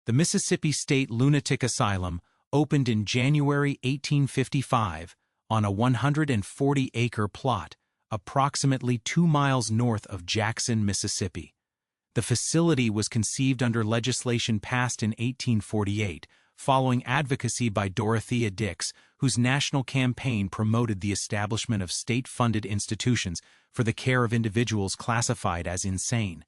The Mississippi State Lunatic Asylum opened in January 1855 on a 140-acre plot approximately 2 miles north of Jackson, Mississippi. The facility was conceived under legislation passed in 1848, following advocacy by Dorothea Dix, whose national campaign promoted the establishment of state-funded institutions for the care of individuals classified as insane.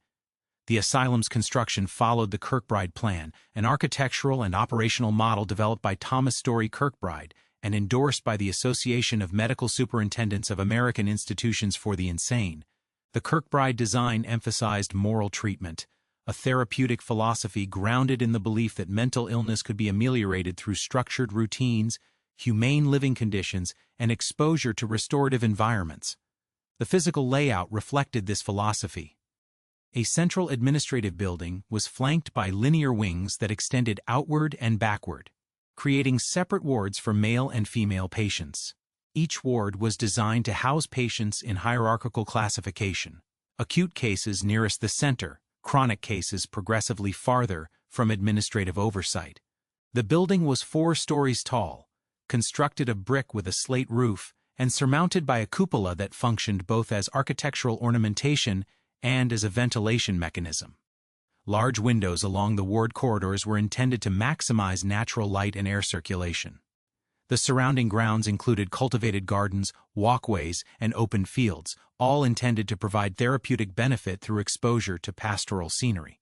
The asylum's construction followed the Kirkbride Plan, an architectural and operational model developed by Thomas Story Kirkbride and endorsed by the Association of Medical Superintendents of American Institutions for the Insane. The Kirkbride design emphasized moral treatment, a therapeutic philosophy grounded in the belief that mental illness could be ameliorated through structured routines, humane living conditions, and exposure to restorative environments. The physical layout reflected this philosophy. A central administrative building was flanked by linear wings that extended outward and backward, creating separate wards for male and female patients. Each ward was designed to house patients in hierarchical classification, acute cases nearest the center, chronic cases progressively farther from administrative oversight. The building was 4 stories tall, constructed of brick with a slate roof, and surmounted by a cupola that functioned both as architectural ornamentation and as a ventilation mechanism. Large windows along the ward corridors were intended to maximize natural light and air circulation. The surrounding grounds included cultivated gardens, walkways, and open fields, all intended to provide therapeutic benefit through exposure to pastoral scenery.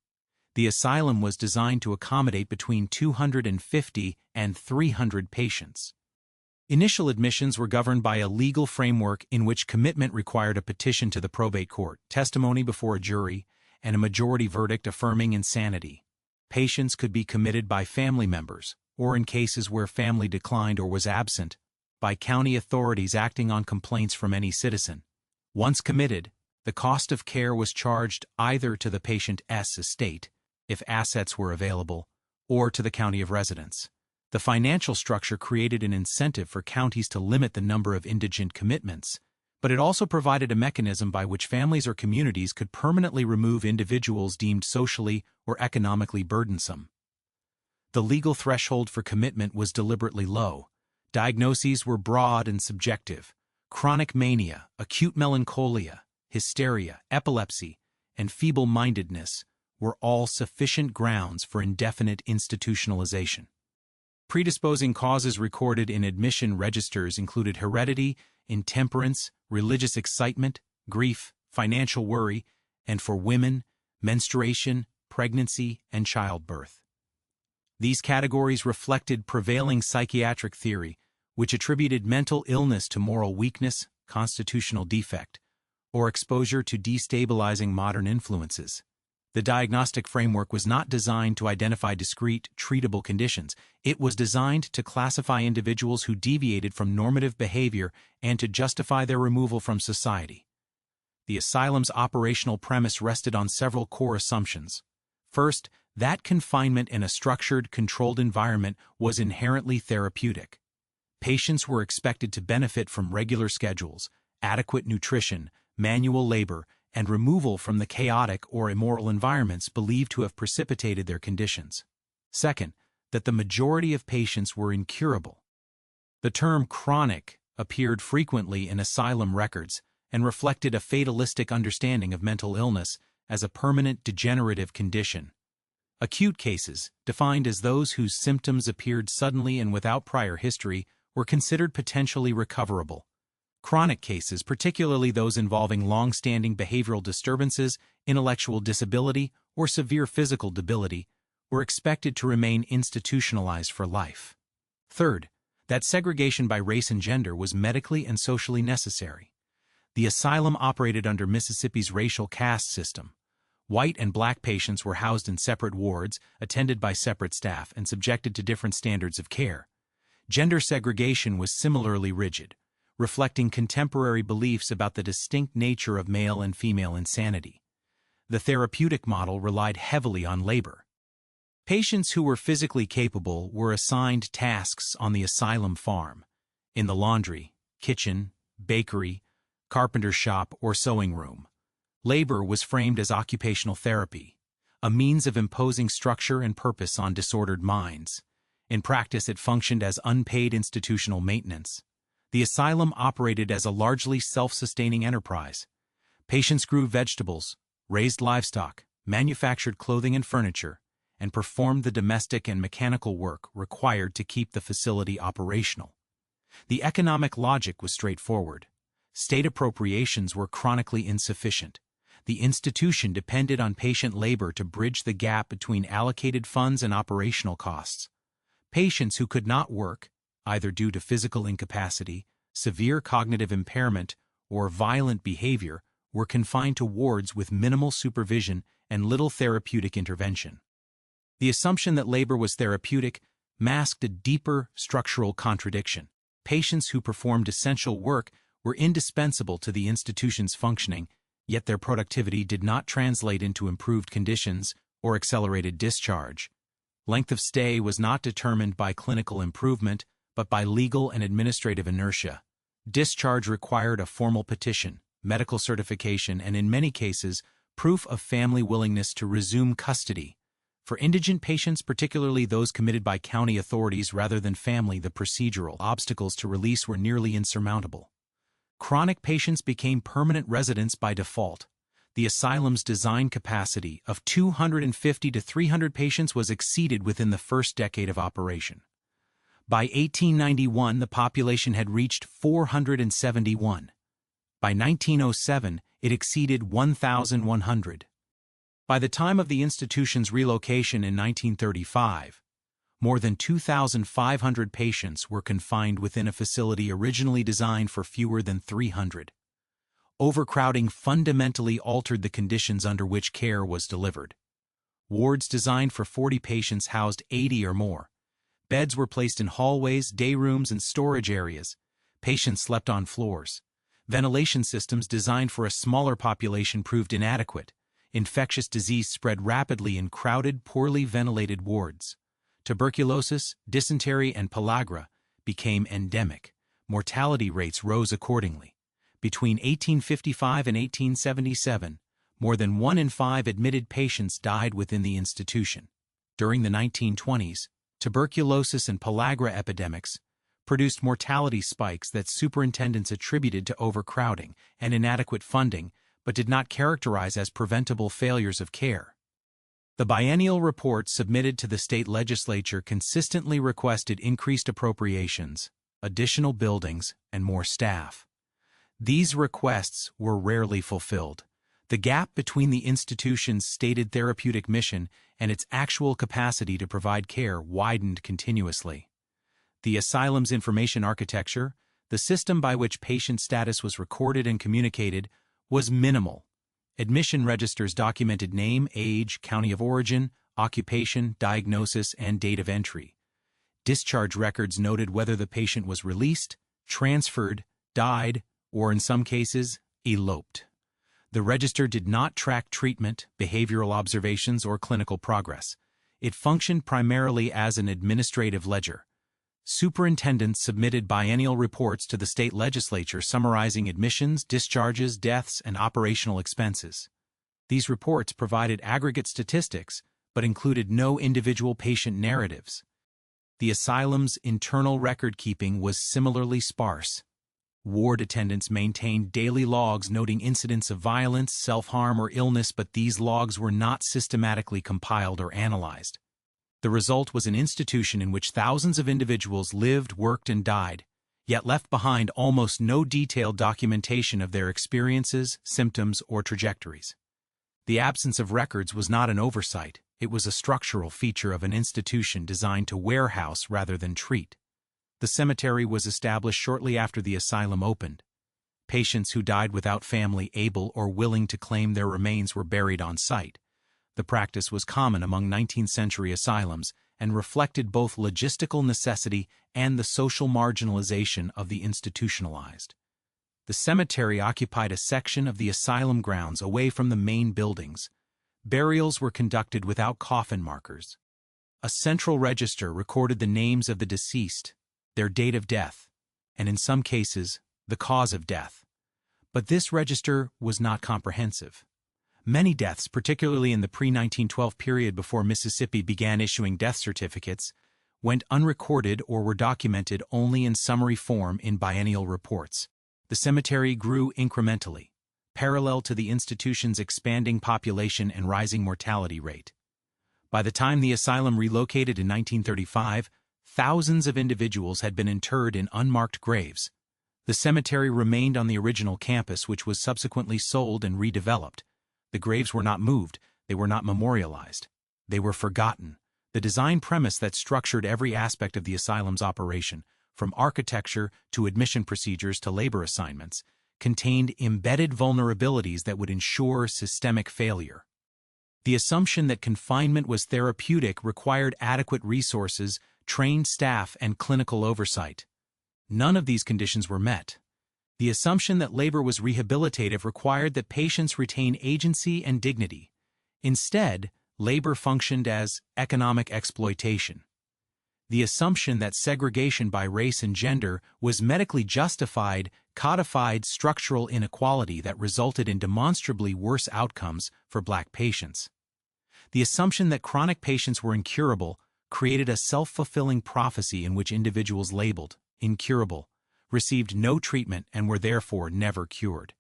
The asylum was designed to accommodate between 250 and 300 patients. Initial admissions were governed by a legal framework in which commitment required a petition to the probate court, testimony before a jury, and a majority verdict affirming insanity. Patients could be committed by family members, or in cases where family declined or was absent, by county authorities acting on complaints from any citizen. Once committed, the cost of care was charged either to the patient's estate, if assets were available, or to the county of residence. The financial structure created an incentive for counties to limit the number of indigent commitments, but it also provided a mechanism by which families or communities could permanently remove individuals deemed socially or economically burdensome. The legal threshold for commitment was deliberately low. Diagnoses were broad and subjective. Chronic mania, acute melancholia, hysteria, epilepsy, and feeble-mindedness were all sufficient grounds for indefinite institutionalization. Predisposing causes recorded in admission registers included heredity, intemperance, religious excitement, grief, financial worry, and for women, menstruation, pregnancy, and childbirth. These categories reflected prevailing psychiatric theory, which attributed mental illness to moral weakness, constitutional defect, or exposure to destabilizing modern influences. The diagnostic framework was not designed to identify discrete, treatable conditions. It was designed to classify individuals who deviated from normative behavior and to justify their removal from society. The asylum's operational premise rested on several core assumptions. First, that confinement in a structured, controlled environment was inherently therapeutic. Patients were expected to benefit from regular schedules, adequate nutrition, manual labor, and removal from the chaotic or immoral environments believed to have precipitated their conditions. Second, that the majority of patients were incurable. The term chronic appeared frequently in asylum records and reflected a fatalistic understanding of mental illness as a permanent degenerative condition. Acute cases, defined as those whose symptoms appeared suddenly and without prior history, were considered potentially recoverable. Chronic cases, particularly those involving long-standing behavioral disturbances, intellectual disability, or severe physical debility, were expected to remain institutionalized for life. Third, that segregation by race and gender was medically and socially necessary. The asylum operated under Mississippi's racial caste system. White and black patients were housed in separate wards, attended by separate staff, and subjected to different standards of care. Gender segregation was similarly rigid, reflecting contemporary beliefs about the distinct nature of male and female insanity. The therapeutic model relied heavily on labor. Patients who were physically capable were assigned tasks on the asylum farm, in the laundry, kitchen, bakery, carpenter shop, or sewing room. Labor was framed as occupational therapy, a means of imposing structure and purpose on disordered minds. In practice, it functioned as unpaid institutional maintenance. The asylum operated as a largely self-sustaining enterprise. Patients grew vegetables, raised livestock, manufactured clothing and furniture, and performed the domestic and mechanical work required to keep the facility operational. The economic logic was straightforward. State appropriations were chronically insufficient. The institution depended on patient labor to bridge the gap between allocated funds and operational costs. Patients who could not work, either due to physical incapacity, severe cognitive impairment, or violent behavior, were confined to wards with minimal supervision and little therapeutic intervention. The assumption that labor was therapeutic masked a deeper structural contradiction. Patients who performed essential work were indispensable to the institution's functioning, yet their productivity did not translate into improved conditions or accelerated discharge. Length of stay was not determined by clinical improvement, but by legal and administrative inertia. Discharge required a formal petition, medical certification, and in many cases, proof of family willingness to resume custody. For indigent patients, particularly those committed by county authorities rather than family, the procedural obstacles to release were nearly insurmountable. Chronic patients became permanent residents by default. The asylum's design capacity of 250 to 300 patients was exceeded within the first decade of operation. By 1891, the population had reached 471. By 1907, it exceeded 1,100. By the time of the institution's relocation in 1935, more than 2,500 patients were confined within a facility originally designed for fewer than 300. Overcrowding fundamentally altered the conditions under which care was delivered. Wards designed for 40 patients housed 80 or more. Beds were placed in hallways, day rooms, and storage areas. Patients slept on floors. Ventilation systems designed for a smaller population proved inadequate. Infectious disease spread rapidly in crowded, poorly ventilated wards. Tuberculosis, dysentery, and pellagra became endemic. Mortality rates rose accordingly. Between 1855 and 1877, more than 1 in 5 admitted patients died within the institution. During the 1920s, tuberculosis and pellagra epidemics produced mortality spikes that superintendents attributed to overcrowding and inadequate funding, but did not characterize as preventable failures of care. The biennial report submitted to the state legislature consistently requested increased appropriations, additional buildings, and more staff. These requests were rarely fulfilled. The gap between the institution's stated therapeutic mission and its actual capacity to provide care widened continuously. The asylum's information architecture, the system by which patient status was recorded and communicated, was minimal. Admission registers documented name, age, county of origin, occupation, diagnosis, and date of entry. Discharge records noted whether the patient was released, transferred, died, or in some cases, eloped. The register did not track treatment, behavioral observations, or clinical progress. It functioned primarily as an administrative ledger. Superintendents submitted biennial reports to the state legislature summarizing admissions, discharges, deaths, and operational expenses. These reports provided aggregate statistics, but included no individual patient narratives. The asylum's internal record-keeping was similarly sparse. Ward attendants maintained daily logs noting incidents of violence, self-harm, or illness, but these logs were not systematically compiled or analyzed. The result was an institution in which thousands of individuals lived, worked, and died, yet left behind almost no detailed documentation of their experiences, symptoms, or trajectories. The absence of records was not an oversight, it was a structural feature of an institution designed to warehouse rather than treat. The cemetery was established shortly after the asylum opened. Patients who died without family able or willing to claim their remains were buried on site. The practice was common among 19th-century asylums and reflected both logistical necessity and the social marginalization of the institutionalized. The cemetery occupied a section of the asylum grounds away from the main buildings. Burials were conducted without coffin markers. A central register recorded the names of the deceased, their date of death, and in some cases, the cause of death. But this register was not comprehensive. Many deaths, particularly in the pre-1912 period before Mississippi began issuing death certificates, went unrecorded or were documented only in summary form in biennial reports. The cemetery grew incrementally, parallel to the institution's expanding population and rising mortality rate. By the time the asylum relocated in 1935, thousands of individuals had been interred in unmarked graves. The cemetery remained on the original campus, which was subsequently sold and redeveloped. The graves were not moved, they were not memorialized. They were forgotten. The design premise that structured every aspect of the asylum's operation, from architecture to admission procedures to labor assignments, contained embedded vulnerabilities that would ensure systemic failure. The assumption that confinement was therapeutic required adequate resources, trained staff, and clinical oversight. None of these conditions were met. The assumption that labor was rehabilitative required that patients retain agency and dignity. Instead, labor functioned as economic exploitation. The assumption that segregation by race and gender was medically justified codified structural inequality that resulted in demonstrably worse outcomes for Black patients. The assumption that chronic patients were incurable created a self-fulfilling prophecy in which individuals labeled incurable received no treatment and were therefore never cured.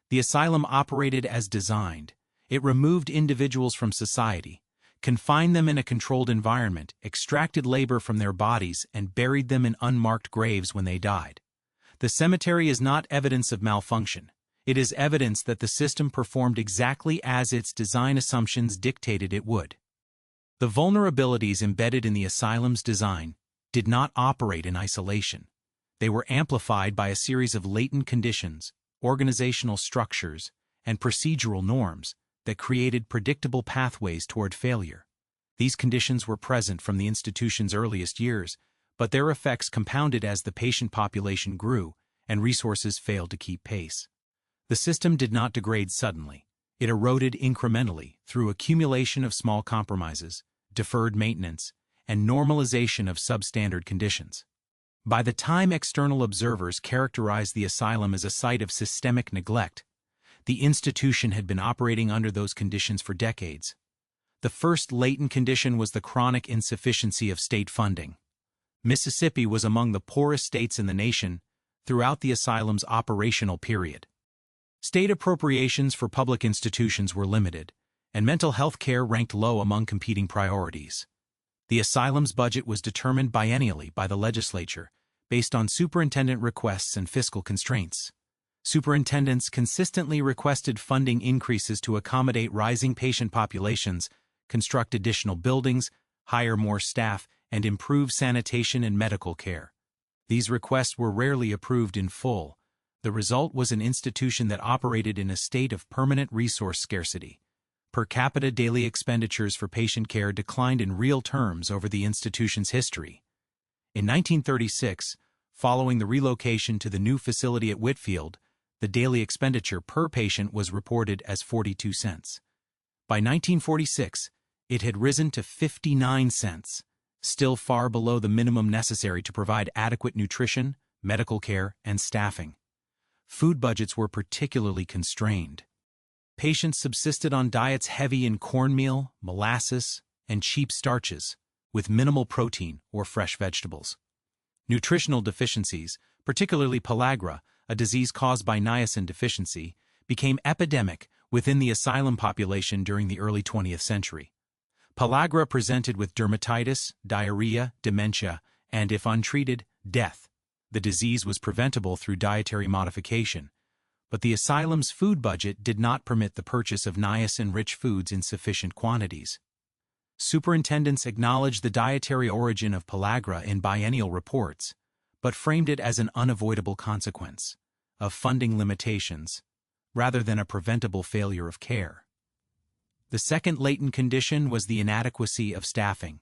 The asylum operated as designed. It removed individuals from society, confined them in a controlled environment, extracted labor from their bodies, and buried them in unmarked graves when they died. The cemetery is not evidence of malfunction. It is evidence that the system performed exactly as its design assumptions dictated it would. The vulnerabilities embedded in the asylum's design did not operate in isolation. They were amplified by a series of latent conditions, organizational structures, and procedural norms that created predictable pathways toward failure. These conditions were present from the institution's earliest years, but their effects compounded as the patient population grew and resources failed to keep pace. The system did not degrade suddenly. It eroded incrementally through accumulation of small compromises, deferred maintenance, and normalization of substandard conditions. By the time external observers characterized the asylum as a site of systemic neglect, the institution had been operating under those conditions for decades. The first latent condition was the chronic insufficiency of state funding. Mississippi was among the poorest states in the nation throughout the asylum's operational period. State appropriations for public institutions were limited, and mental health care ranked low among competing priorities. The asylum's budget was determined biennially by the legislature, based on superintendent requests and fiscal constraints. Superintendents consistently requested funding increases to accommodate rising patient populations, construct additional buildings, hire more staff, and improve sanitation and medical care. These requests were rarely approved in full. The result was an institution that operated in a state of permanent resource scarcity. Per capita daily expenditures for patient care declined in real terms over the institution's history. In 1936, following the relocation to the new facility at Whitfield, the daily expenditure per patient was reported as 42 cents. By 1946, it had risen to 59 cents, still far below the minimum necessary to provide adequate nutrition, medical care, and staffing. Food budgets were particularly constrained. Patients subsisted on diets heavy in cornmeal, molasses, and cheap starches, with minimal protein or fresh vegetables. Nutritional deficiencies, particularly pellagra, a disease caused by niacin deficiency, became epidemic within the asylum population during the early 20th century. Pellagra presented with dermatitis, diarrhea, dementia, and, if untreated, death. The disease was preventable through dietary modification, but the asylum's food budget did not permit the purchase of niacin-rich foods in sufficient quantities. Superintendents acknowledged the dietary origin of pellagra in biennial reports, but framed it as an unavoidable consequence of funding limitations, rather than a preventable failure of care. The second latent condition was the inadequacy of staffing,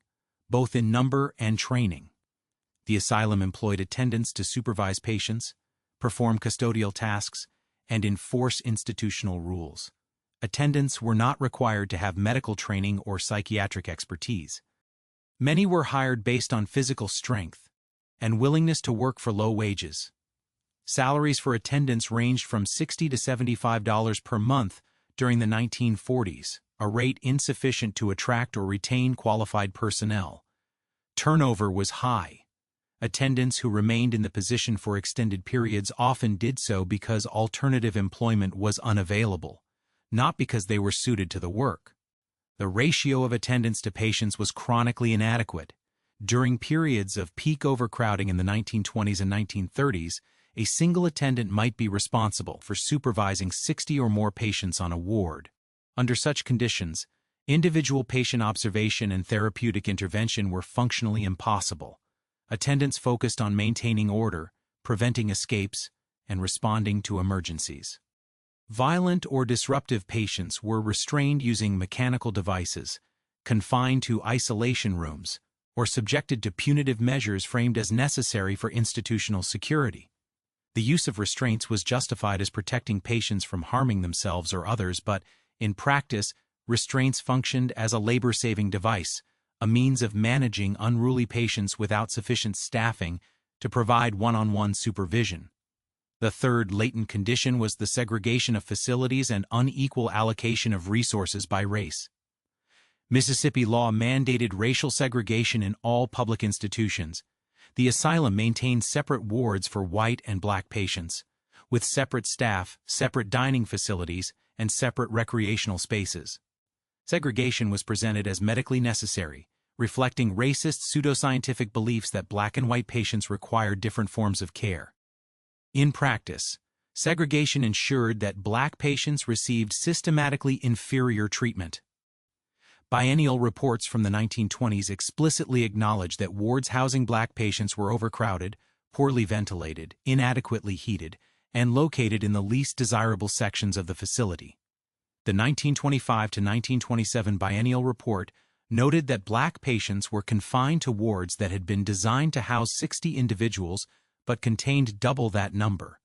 both in number and training. The asylum employed attendants to supervise patients, perform custodial tasks, and enforce institutional rules. Attendants were not required to have medical training or psychiatric expertise. Many were hired based on physical strength and willingness to work for low wages. Salaries for attendants ranged from $60 to $75 per month during the 1940s, a rate insufficient to attract or retain qualified personnel. Turnover was high. Attendants who remained in the position for extended periods often did so because alternative employment was unavailable, not because they were suited to the work. The ratio of attendants to patients was chronically inadequate. During periods of peak overcrowding in the 1920s and 1930s, a single attendant might be responsible for supervising 60 or more patients on a ward. Under such conditions, individual patient observation and therapeutic intervention were functionally impossible. Attendants focused on maintaining order, preventing escapes, and responding to emergencies. Violent or disruptive patients were restrained using mechanical devices, confined to isolation rooms, or subjected to punitive measures framed as necessary for institutional security. The use of restraints was justified as protecting patients from harming themselves or others, but, in practice, restraints functioned as a labor-saving device, a means of managing unruly patients without sufficient staffing to provide one-on-one supervision. The third latent condition was the segregation of facilities and unequal allocation of resources by race. Mississippi law mandated racial segregation in all public institutions. The asylum maintained separate wards for white and black patients, with separate staff, separate dining facilities, and separate recreational spaces. Segregation was presented as medically necessary, reflecting racist pseudoscientific beliefs that black and white patients required different forms of care. In practice, segregation ensured that black patients received systematically inferior treatment. Biennial reports from the 1920s explicitly acknowledged that wards housing black patients were overcrowded, poorly ventilated, inadequately heated, and located in the least desirable sections of the facility. The 1925 to 1927 biennial report noted that black patients were confined to wards that had been designed to house 60 individuals but contained double that number.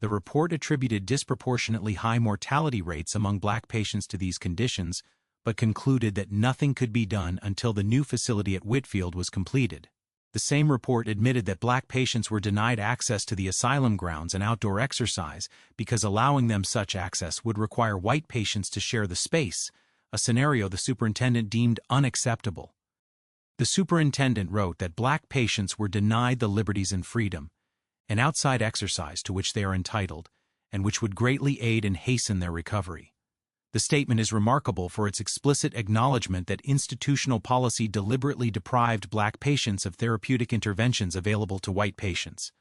The report attributed disproportionately high mortality rates among black patients to these conditions, but concluded that nothing could be done until the new facility at Whitfield was completed. The same report admitted that black patients were denied access to the asylum grounds and outdoor exercise because allowing them such access would require white patients to share the space, a scenario the superintendent deemed unacceptable. The superintendent wrote that black patients were denied the liberties and freedom, an outside exercise to which they are entitled, and which would greatly aid and hasten their recovery. The statement is remarkable for its explicit acknowledgement that institutional policy deliberately deprived black patients of therapeutic interventions available to white patients.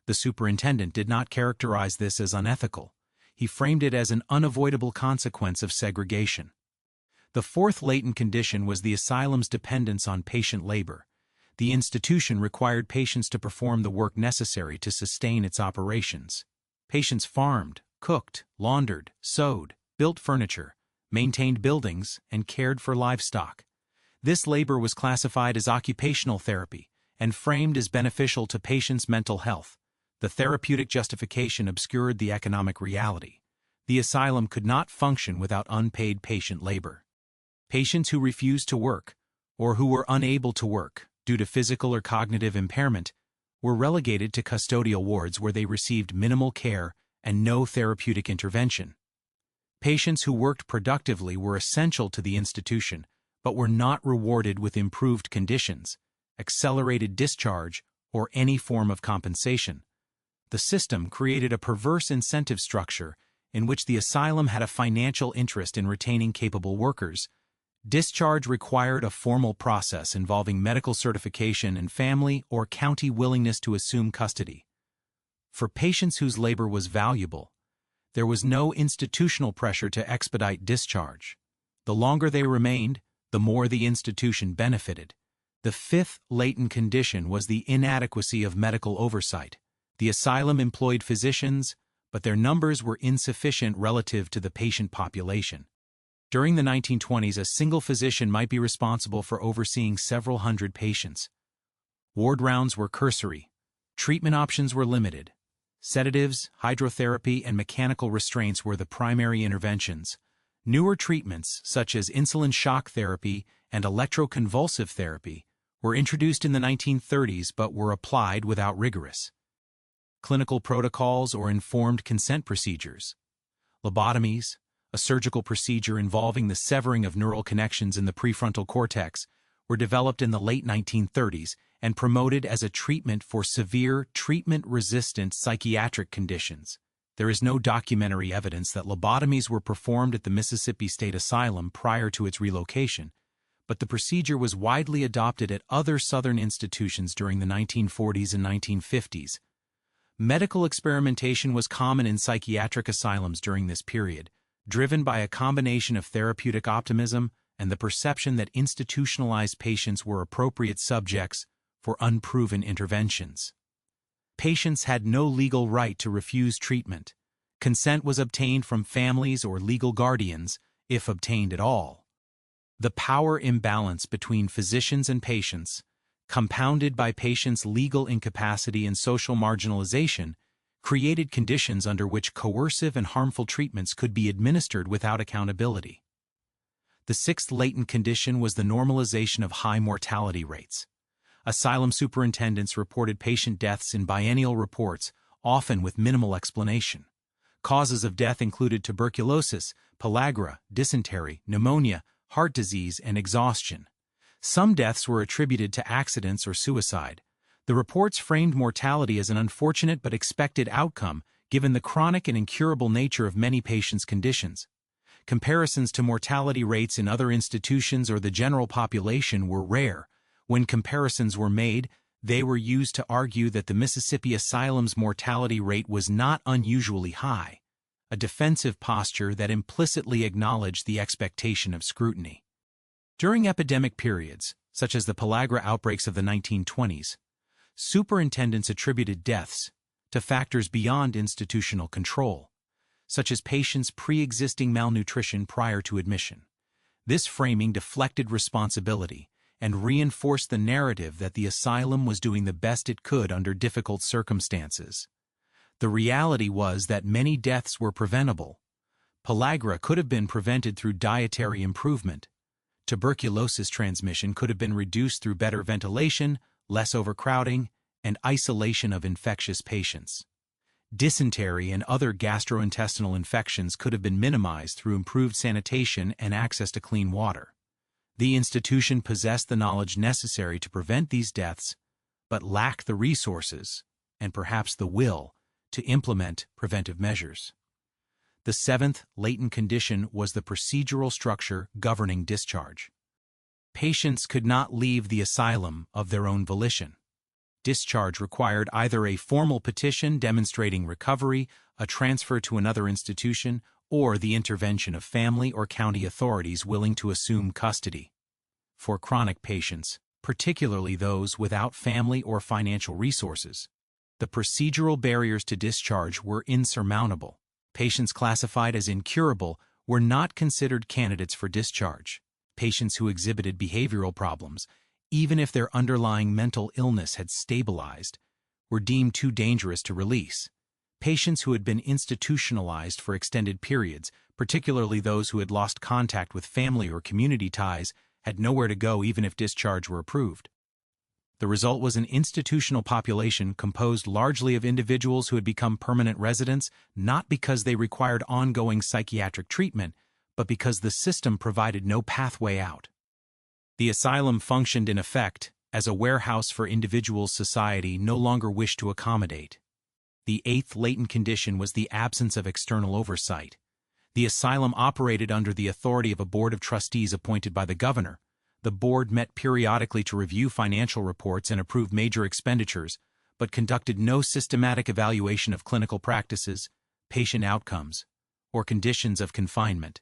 The superintendent did not characterize this as unethical. He framed it as an unavoidable consequence of segregation. The fourth latent condition was the asylum's dependence on patient labor. The institution required patients to perform the work necessary to sustain its operations. Patients farmed, cooked, laundered, sewed, built furniture, maintained buildings, and cared for livestock. This labor was classified as occupational therapy and framed as beneficial to patients' mental health. The therapeutic justification obscured the economic reality. The asylum could not function without unpaid patient labor. Patients who refused to work, or who were unable to work due to physical or cognitive impairment, were relegated to custodial wards where they received minimal care and no therapeutic intervention. Patients who worked productively were essential to the institution, but were not rewarded with improved conditions, accelerated discharge, or any form of compensation. The system created a perverse incentive structure in which the asylum had a financial interest in retaining capable workers. Discharge required a formal process involving medical certification and family or county willingness to assume custody. For patients whose labor was valuable, there was no institutional pressure to expedite discharge. The longer they remained, the more the institution benefited. The fifth latent condition was the inadequacy of medical oversight. The asylum employed physicians, but their numbers were insufficient relative to the patient population. During the 1920s, a single physician might be responsible for overseeing several hundred patients. Ward rounds were cursory. Treatment options were limited. Sedatives, hydrotherapy, and mechanical restraints were the primary interventions. Newer treatments, such as insulin shock therapy and electroconvulsive therapy, were introduced in the 1930s but were applied without rigorous clinical protocols or informed consent procedures. Lobotomies, a a surgical procedure involving the severing of neural connections in the prefrontal cortex, were developed in the late 1930s and promoted as a treatment for severe treatment-resistant psychiatric conditions. There is no documentary evidence that lobotomies were performed at the Mississippi State Asylum prior to its relocation, but the procedure was widely adopted at other Southern institutions during the 1940s and 1950s. Medical experimentation was common in psychiatric asylums during this period, driven by a combination of therapeutic optimism and the perception that institutionalized patients were appropriate subjects for unproven interventions. Patients had no legal right to refuse treatment. Consent was obtained from families or legal guardians, if obtained at all. The power imbalance between physicians and patients, compounded by patients' legal incapacity and social marginalization, created conditions under which coercive and harmful treatments could be administered without accountability. The sixth latent condition was the normalization of high mortality rates. Asylum superintendents reported patient deaths in biennial reports, often with minimal explanation. Causes of death included tuberculosis, pellagra, dysentery, pneumonia, heart disease, and exhaustion. Some deaths were attributed to accidents or suicide. The reports framed mortality as an unfortunate but expected outcome given the chronic and incurable nature of many patients' conditions. Comparisons to mortality rates in other institutions or the general population were rare. When comparisons were made, they were used to argue that the Mississippi Asylum's mortality rate was not unusually high, a defensive posture that implicitly acknowledged the expectation of scrutiny. During epidemic periods, such as the pellagra outbreaks of the 1920s, superintendents attributed deaths to factors beyond institutional control, such as patients' pre-existing malnutrition prior to admission. This framing deflected responsibility and reinforced the narrative that the asylum was doing the best it could under difficult circumstances. The reality was that many deaths were preventable. Pellagra could have been prevented through dietary improvement. Tuberculosis transmission could have been reduced through better ventilation, less overcrowding, and isolation of infectious patients. Dysentery and other gastrointestinal infections could have been minimized through improved sanitation and access to clean water. The institution possessed the knowledge necessary to prevent these deaths, but lacked the resources, and perhaps the will, to implement preventive measures. The seventh latent condition was the procedural structure governing discharge. Patients could not leave the asylum of their own volition. Discharge required either a formal petition demonstrating recovery, a transfer to another institution, or the intervention of family or county authorities willing to assume custody. For chronic patients, particularly those without family or financial resources, the procedural barriers to discharge were insurmountable. Patients classified as incurable were not considered candidates for discharge. Patients who exhibited behavioral problems, even if their underlying mental illness had stabilized, were deemed too dangerous to release. Patients who had been institutionalized for extended periods, particularly those who had lost contact with family or community ties, had nowhere to go even if discharge were approved. The result was an institutional population composed largely of individuals who had become permanent residents not because they required ongoing psychiatric treatment, but because the system provided no pathway out. The asylum functioned in effect as a warehouse for individuals society no longer wished to accommodate. The eighth latent condition was the absence of external oversight. The asylum operated under the authority of a board of trustees appointed by the governor. The board met periodically to review financial reports and approve major expenditures, but conducted no systematic evaluation of clinical practices, patient outcomes, or conditions of confinement.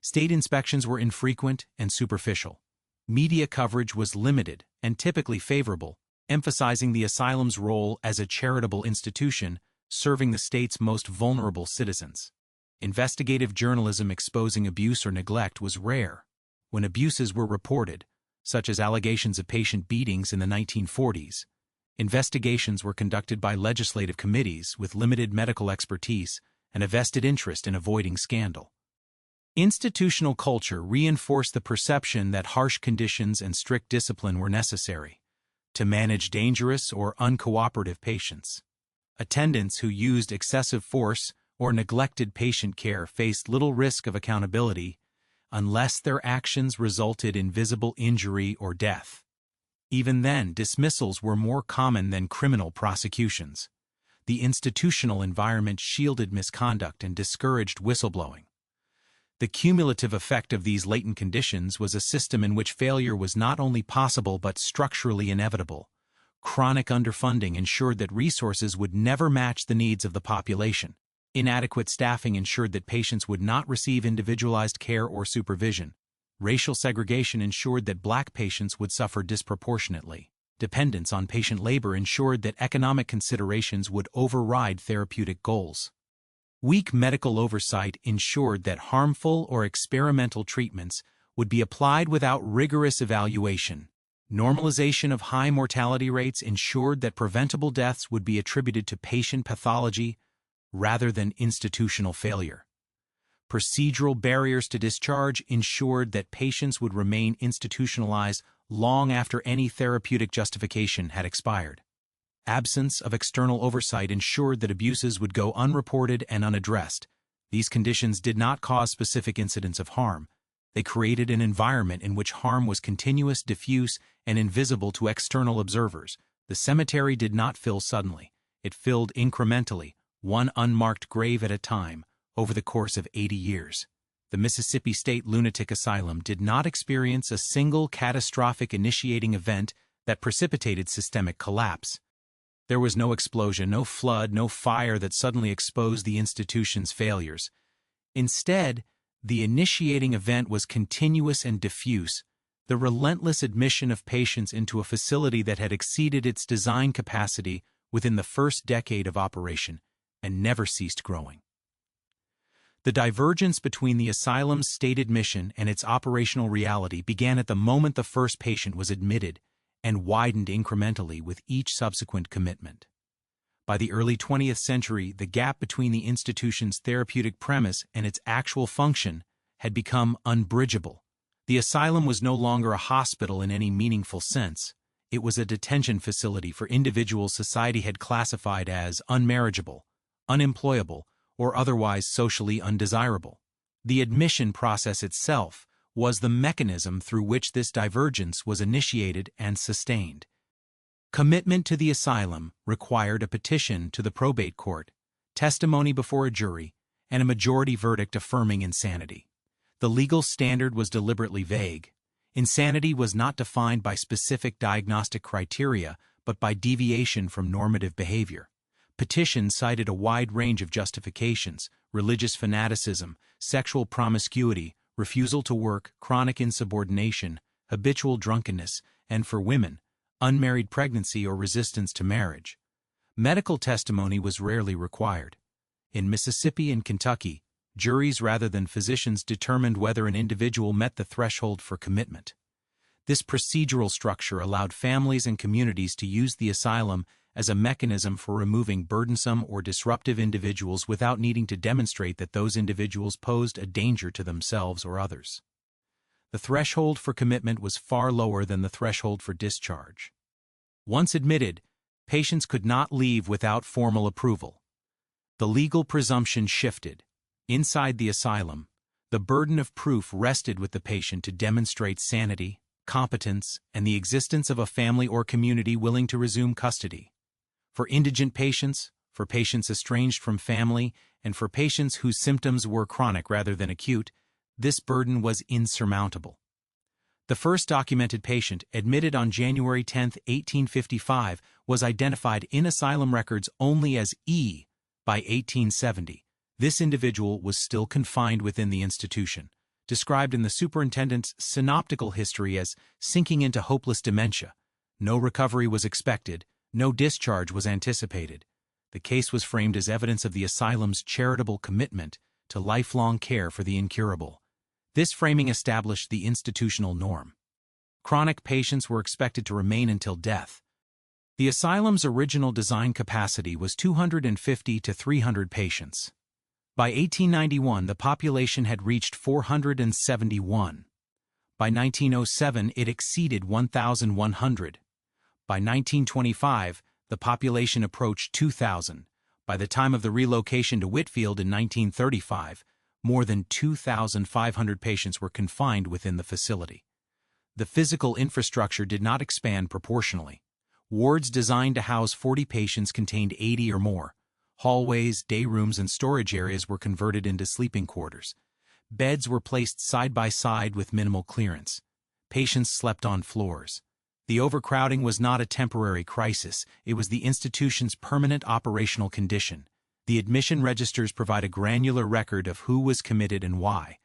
State inspections were infrequent and superficial. Media coverage was limited and typically favorable, emphasizing the asylum's role as a charitable institution serving the state's most vulnerable citizens. Investigative journalism exposing abuse or neglect was rare. When abuses were reported, such as allegations of patient beatings in the 1940s, investigations were conducted by legislative committees with limited medical expertise and a vested interest in avoiding scandal. Institutional culture reinforced the perception that harsh conditions and strict discipline were necessary to manage dangerous or uncooperative patients. Attendants who used excessive force or neglected patient care faced little risk of accountability unless their actions resulted in visible injury or death. Even then, dismissals were more common than criminal prosecutions. The institutional environment shielded misconduct and discouraged whistleblowing. The cumulative effect of these latent conditions was a system in which failure was not only possible but structurally inevitable. Chronic underfunding ensured that resources would never match the needs of the population. Inadequate staffing ensured that patients would not receive individualized care or supervision. Racial segregation ensured that Black patients would suffer disproportionately. Dependence on patient labor ensured that economic considerations would override therapeutic goals. Weak medical oversight ensured that harmful or experimental treatments would be applied without rigorous evaluation. Normalization of high mortality rates ensured that preventable deaths would be attributed to patient pathology rather than institutional failure. Procedural barriers to discharge ensured that patients would remain institutionalized long after any therapeutic justification had expired. Absence of external oversight ensured that abuses would go unreported and unaddressed. These conditions did not cause specific incidents of harm. They created an environment in which harm was continuous, diffuse, and invisible to external observers. The cemetery did not fill suddenly. It filled incrementally, one unmarked grave at a time, over the course of 80 years. The Mississippi State Lunatic Asylum did not experience a single catastrophic initiating event that precipitated systemic collapse. There was no explosion, no flood, no fire that suddenly exposed the institution's failures. Instead, the initiating event was continuous and diffuse, the relentless admission of patients into a facility that had exceeded its design capacity within the first decade of operation and never ceased growing. The divergence between the asylum's stated mission and its operational reality began at the moment the first patient was admitted and widened incrementally with each subsequent commitment. By the early 20th century, the gap between the institution's therapeutic premise and its actual function had become unbridgeable. The asylum was no longer a hospital in any meaningful sense. It was a detention facility for individuals society had classified as unmarriageable, unemployable, or otherwise socially undesirable. The admission process itself was the mechanism through which this divergence was initiated and sustained. Commitment to the asylum required a petition to the probate court, testimony before a jury, and a majority verdict affirming insanity. The legal standard was deliberately vague. Insanity was not defined by specific diagnostic criteria, but by deviation from normative behavior. Petitions cited a wide range of justifications: religious fanaticism, sexual promiscuity, refusal to work, chronic insubordination, habitual drunkenness, and for women, unmarried pregnancy or resistance to marriage. Medical testimony was rarely required. In Mississippi and Kentucky, juries rather than physicians determined whether an individual met the threshold for commitment. This procedural structure allowed families and communities to use the asylum as a mechanism for removing burdensome or disruptive individuals without needing to demonstrate that those individuals posed a danger to themselves or others. The threshold for commitment was far lower than the threshold for discharge. Once admitted, patients could not leave without formal approval. The legal presumption shifted. Inside the asylum, the burden of proof rested with the patient to demonstrate sanity, competence, and the existence of a family or community willing to resume custody. For indigent patients, for patients estranged from family, and for patients whose symptoms were chronic rather than acute, this burden was insurmountable. The first documented patient, admitted on January 10, 1855, was identified in asylum records only as E. By 1870, this individual was still confined within the institution, described in the superintendent's synoptical history as sinking into hopeless dementia. No recovery was expected. No discharge was anticipated. The case was framed as evidence of the asylum's charitable commitment to lifelong care for the incurable. This framing established the institutional norm. Chronic patients were expected to remain until death. The asylum's original design capacity was 250 to 300 patients. By 1891, the population had reached 471. By 1907, it exceeded 1,100. By 1925, the population approached 2,000. By the time of the relocation to Whitfield in 1935, more than 2,500 patients were confined within the facility. The physical infrastructure did not expand proportionally. Wards designed to house 40 patients contained 80 or more. Hallways, day rooms, and storage areas were converted into sleeping quarters. Beds were placed side by side with minimal clearance. Patients slept on floors. The overcrowding was not a temporary crisis, it was the institution's permanent operational condition. The admission registers provide a granular record of who was committed and why.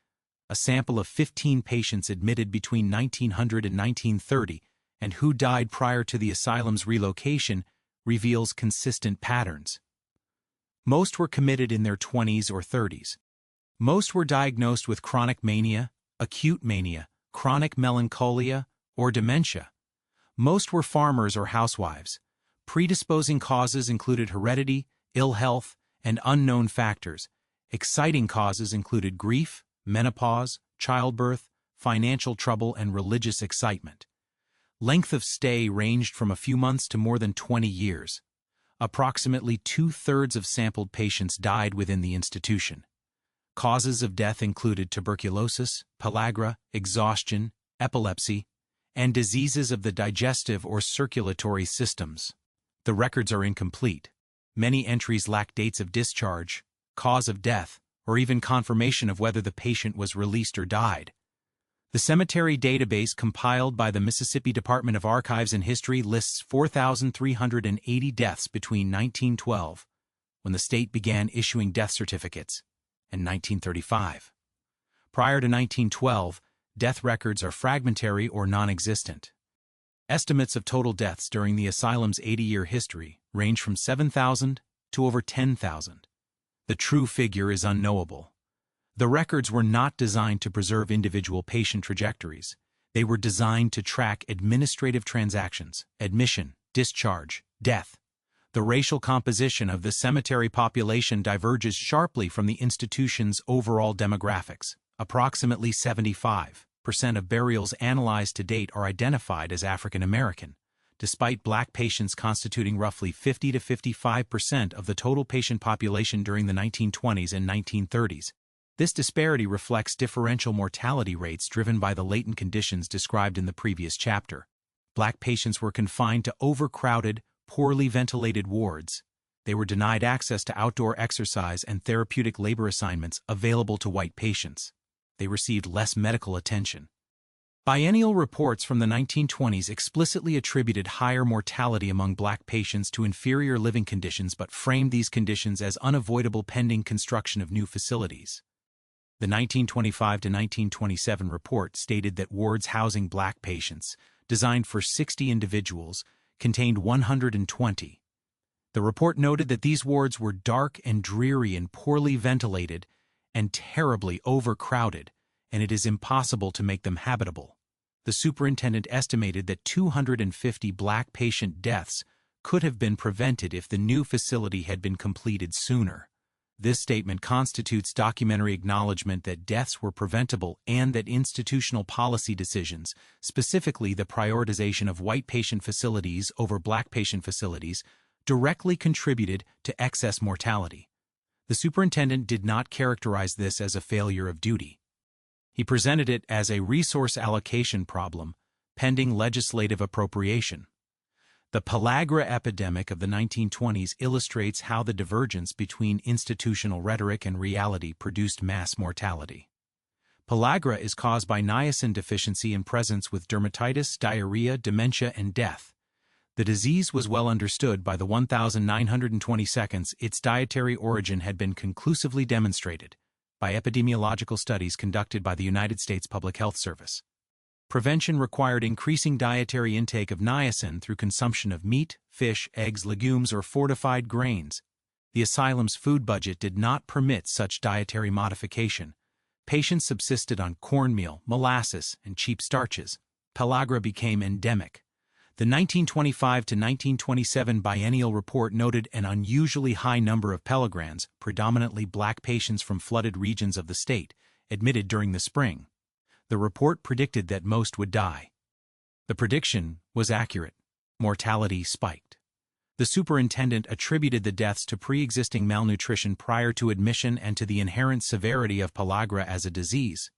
A sample of 15 patients admitted between 1900 and 1930 and who died prior to the asylum's relocation reveals consistent patterns. Most were committed in their 20s or 30s. Most were diagnosed with chronic mania, acute mania, chronic melancholia, or dementia. Most were farmers or housewives. Predisposing causes included heredity, ill health, and unknown factors. Exciting causes included grief, menopause, childbirth, financial trouble, and religious excitement. Length of stay ranged from a few months to more than 20 years. Approximately 2/3 of sampled patients died within the institution. Causes of death included tuberculosis, pellagra, exhaustion, epilepsy, and diseases of the digestive or circulatory systems. The records are incomplete. Many entries lack dates of discharge, cause of death, or even confirmation of whether the patient was released or died. The cemetery database compiled by the Mississippi Department of Archives and History lists 4,380 deaths between 1912, when the state began issuing death certificates, and 1935. Prior to 1912, death records are fragmentary or non-existent. Estimates of total deaths during the asylum's 80-year history range from 7,000 to over 10,000. The true figure is unknowable. The records were not designed to preserve individual patient trajectories. They were designed to track administrative transactions, admission, discharge, death. The racial composition of the cemetery population diverges sharply from the institution's overall demographics. Approximately 75% of burials analyzed to date are identified as African American, despite Black patients constituting roughly 50 to 55% of the total patient population during the 1920s and 1930s. This disparity reflects differential mortality rates driven by the latent conditions described in the previous chapter. Black patients were confined to overcrowded, poorly ventilated wards. They were denied access to outdoor exercise and therapeutic labor assignments available to white patients. They received less medical attention. Biennial reports from the 1920s explicitly attributed higher mortality among Black patients to inferior living conditions but framed these conditions as unavoidable pending construction of new facilities. The 1925 to 1927 report stated that wards housing Black patients, designed for 60 individuals, contained 120. The report noted that these wards were dark and dreary and poorly ventilated and terribly overcrowded, and it is impossible to make them habitable. The superintendent estimated that 250 Black patient deaths could have been prevented if the new facility had been completed sooner. This statement constitutes documentary acknowledgement that deaths were preventable and that institutional policy decisions, specifically the prioritization of white patient facilities over Black patient facilities, directly contributed to excess mortality. The superintendent did not characterize this as a failure of duty. He presented it as a resource allocation problem, pending legislative appropriation. The pellagra epidemic of the 1920s illustrates how the divergence between institutional rhetoric and reality produced mass mortality. Pellagra is caused by niacin deficiency in presence with dermatitis, diarrhea, dementia, and death. The disease was well understood by the 1922. Its dietary origin had been conclusively demonstrated by epidemiological studies conducted by the United States Public Health Service. Prevention required increasing dietary intake of niacin through consumption of meat, fish, eggs, legumes, or fortified grains. The asylum's food budget did not permit such dietary modification. Patients subsisted on cornmeal, molasses, and cheap starches. Pellagra became endemic. The 1925 to 1927 biennial report noted an unusually high number of pellagrans, predominantly Black patients from flooded regions of the state, admitted during the spring. The report predicted that most would die. The prediction was accurate. Mortality spiked. The superintendent attributed the deaths to pre-existing malnutrition prior to admission and to the inherent severity of pellagra as a disease.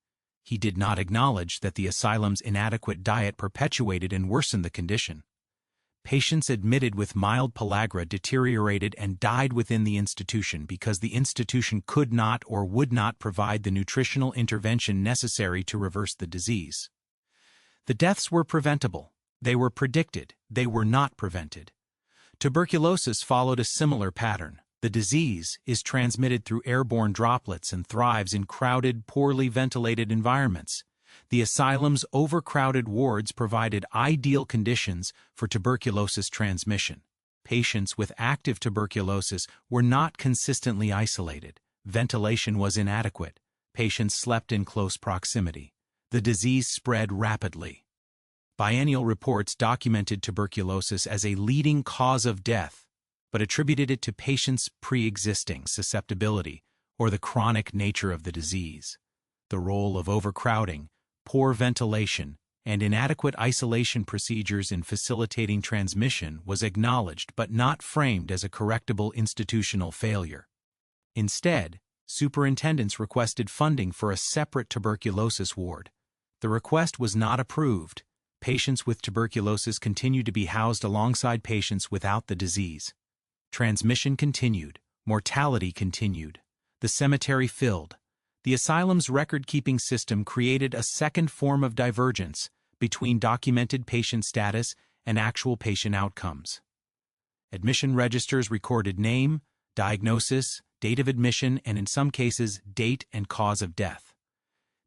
He did not acknowledge that the asylum's inadequate diet perpetuated and worsened the condition. Patients admitted with mild pellagra deteriorated and died within the institution because the institution could not or would not provide the nutritional intervention necessary to reverse the disease. The deaths were preventable. They were predicted. They were not prevented. Tuberculosis followed a similar pattern. The disease is transmitted through airborne droplets and thrives in crowded, poorly ventilated environments. The asylum's overcrowded wards provided ideal conditions for tuberculosis transmission. Patients with active tuberculosis were not consistently isolated. Ventilation was inadequate. Patients slept in close proximity. The disease spread rapidly. Biennial reports documented tuberculosis as a leading cause of death, but attributed it to patients' pre-existing susceptibility or the chronic nature of the disease. The role of overcrowding, poor ventilation, and inadequate isolation procedures in facilitating transmission was acknowledged but not framed as a correctable institutional failure. Instead, superintendents requested funding for a separate tuberculosis ward. The request was not approved. Patients with tuberculosis continued to be housed alongside patients without the disease. Transmission continued. Mortality continued. The cemetery filled. The asylum's record-keeping system created a second form of divergence between documented patient status and actual patient outcomes. Admission registers recorded name, diagnosis, date of admission, and in some cases, date and cause of death.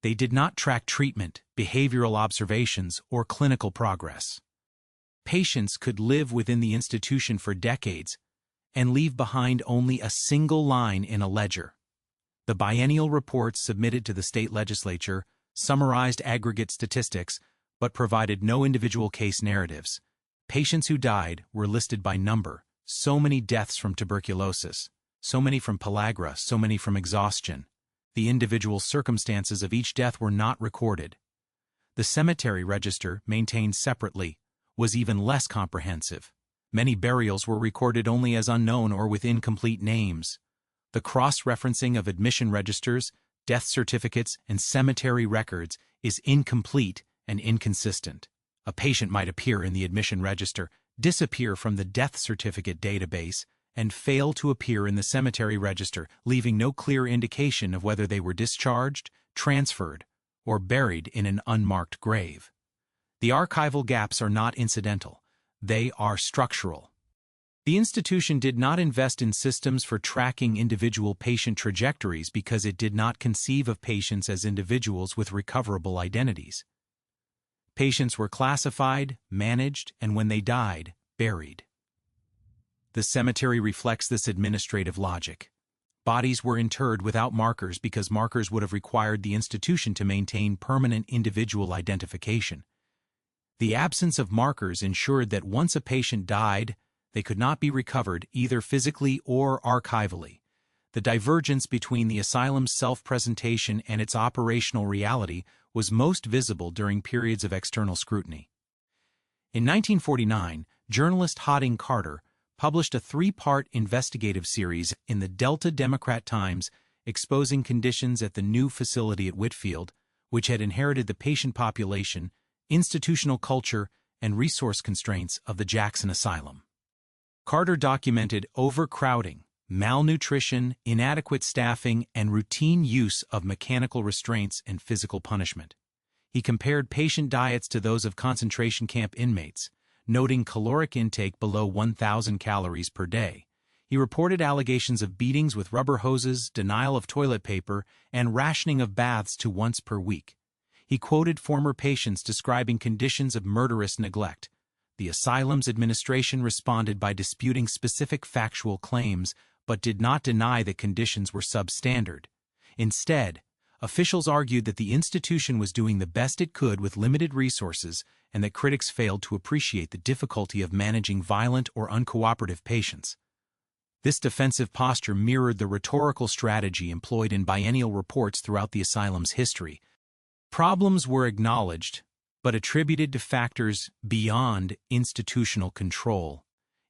They did not track treatment, behavioral observations, or clinical progress. Patients could live within the institution for decades and leave behind only a single line in a ledger. The biennial reports submitted to the state legislature summarized aggregate statistics but provided no individual case narratives. Patients who died were listed by number. So many deaths from tuberculosis, so many from pellagra, so many from exhaustion. The individual circumstances of each death were not recorded. The cemetery register, maintained separately, was even less comprehensive. Many burials were recorded only as unknown or with incomplete names. The cross-referencing of admission registers, death certificates, and cemetery records is incomplete and inconsistent. A patient might appear in the admission register, disappear from the death certificate database, and fail to appear in the cemetery register, leaving no clear indication of whether they were discharged, transferred, or buried in an unmarked grave. The archival gaps are not incidental. They are structural. The institution did not invest in systems for tracking individual patient trajectories because it did not conceive of patients as individuals with recoverable identities. Patients were classified, managed, and when they died, buried. The cemetery reflects this administrative logic. Bodies were interred without markers because markers would have required the institution to maintain permanent individual identification. The absence of markers ensured that once a patient died, they could not be recovered either physically or archivally. The divergence between the asylum's self-presentation and its operational reality was most visible during periods of external scrutiny. In 1949, journalist Hodding Carter published a 3-part investigative series in the Delta Democrat Times exposing conditions at the new facility at Whitfield, which had inherited the patient population, institutional culture, and resource constraints of the Jackson Asylum. Carter documented overcrowding, malnutrition, inadequate staffing, and routine use of mechanical restraints and physical punishment. He compared patient diets to those of concentration camp inmates, noting caloric intake below 1,000 calories per day. He reported allegations of beatings with rubber hoses, denial of toilet paper, and rationing of baths to once per week. He quoted former patients describing conditions of murderous neglect. The asylum's administration responded by disputing specific factual claims, but did not deny that conditions were substandard. Instead, officials argued that the institution was doing the best it could with limited resources and that critics failed to appreciate the difficulty of managing violent or uncooperative patients. This defensive posture mirrored the rhetorical strategy employed in biennial reports throughout the asylum's history. Problems were acknowledged, but attributed to factors beyond institutional control.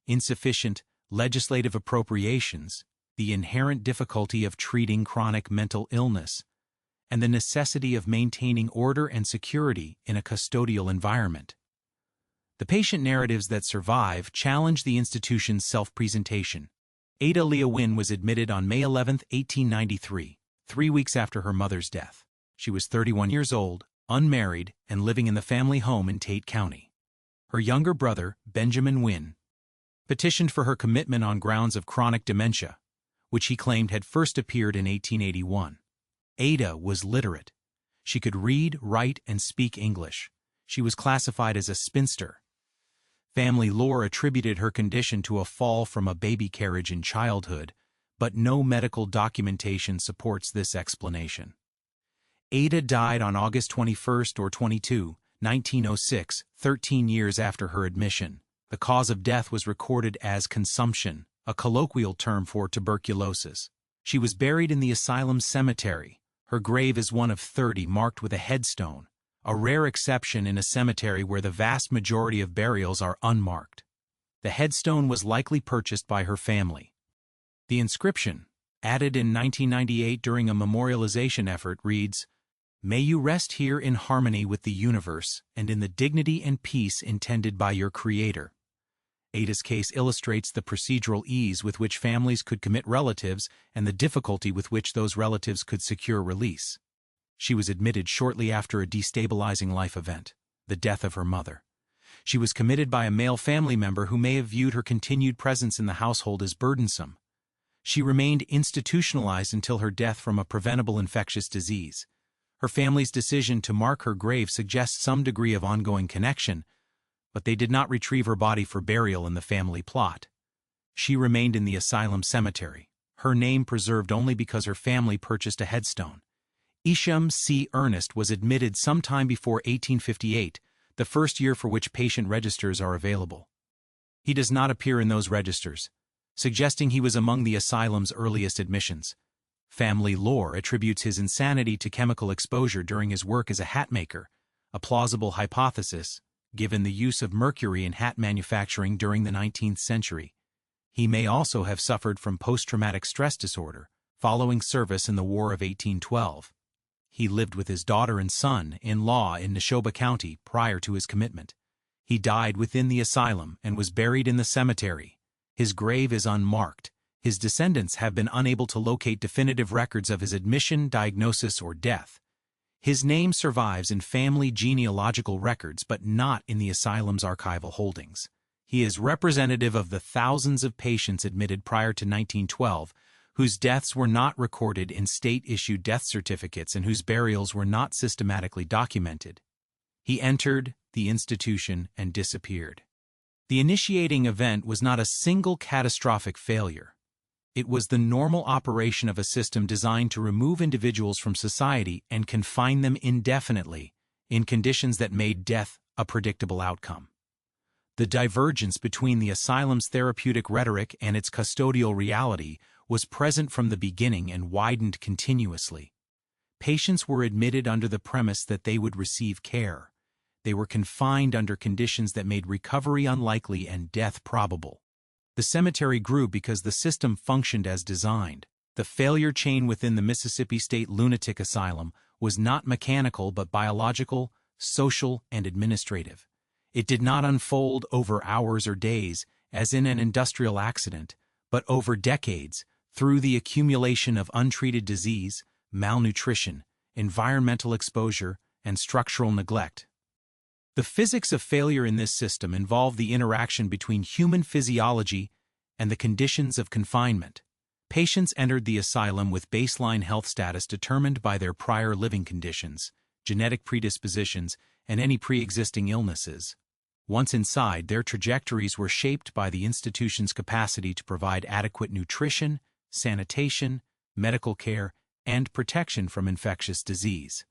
insufficient legislative appropriations, the inherent difficulty of treating chronic mental illness, and the necessity of maintaining order and security in a custodial environment. The patient narratives that survive challenge the institution's self-presentation. Ada Leah Wynne was admitted on May 11, 1893, 3 weeks after her mother's death. She was 31 years old, unmarried, and living in the family home in Tate County. Her younger brother, Benjamin Wynne, petitioned for her commitment on grounds of chronic dementia, which he claimed had first appeared in 1881. Ada was literate. She could read, write, and speak English. She was classified as a spinster. Family lore attributed her condition to a fall from a baby carriage in childhood, but no medical documentation supports this explanation. Ada died on August 21 or 22, 1906, 13 years after her admission. The cause of death was recorded as consumption, a colloquial term for tuberculosis. She was buried in the Asylum Cemetery. Her grave is one of 30 marked with a headstone, a rare exception in a cemetery where the vast majority of burials are unmarked. The headstone was likely purchased by her family. The inscription, added in 1998 during a memorialization effort, reads, "May you rest here in harmony with the universe and in the dignity and peace intended by your Creator." Ada's case illustrates the procedural ease with which families could commit relatives and the difficulty with which those relatives could secure release. She was admitted shortly after a destabilizing life event, the death of her mother. She was committed by a male family member who may have viewed her continued presence in the household as burdensome. She remained institutionalized until her death from a preventable infectious disease. Her family's decision to mark her grave suggests some degree of ongoing connection, but they did not retrieve her body for burial in the family plot. She remained in the Asylum Cemetery, her name preserved only because her family purchased a headstone. Isham C. Ernest was admitted sometime before 1858, the first year for which patient registers are available. He does not appear in those registers, suggesting he was among the asylum's earliest admissions. Family lore attributes his insanity to chemical exposure during his work as a hat maker, a plausible hypothesis, given the use of mercury in hat manufacturing during the 19th century. He may also have suffered from post-traumatic stress disorder following service in the War of 1812. He lived with his daughter and son-in-law in Neshoba County prior to his commitment. He died within the asylum and was buried in the cemetery. His grave is unmarked. His descendants have been unable to locate definitive records of his admission, diagnosis, or death. His name survives in family genealogical records but not in the asylum's archival holdings. He is representative of the thousands of patients admitted prior to 1912 whose deaths were not recorded in state-issued death certificates and whose burials were not systematically documented. He entered the institution and disappeared. The initiating event was not a single catastrophic failure. It was the normal operation of a system designed to remove individuals from society and confine them indefinitely in conditions that made death a predictable outcome. The divergence between the asylum's therapeutic rhetoric and its custodial reality was present from the beginning and widened continuously. Patients were admitted under the premise that they would receive care. They were confined under conditions that made recovery unlikely and death probable. The cemetery grew because the system functioned as designed. The failure chain within the Mississippi State Lunatic Asylum was not mechanical but biological, social, and administrative. It did not unfold over hours or days, as in an industrial accident, but over decades, through the accumulation of untreated disease, malnutrition, environmental exposure, and structural neglect. The physics of failure in this system involve the interaction between human physiology and the conditions of confinement. Patients entered the asylum with baseline health status determined by their prior living conditions, genetic predispositions, and any pre-existing illnesses. Once inside, their trajectories were shaped by the institution's capacity to provide adequate nutrition, sanitation, medical care, and protection from infectious disease.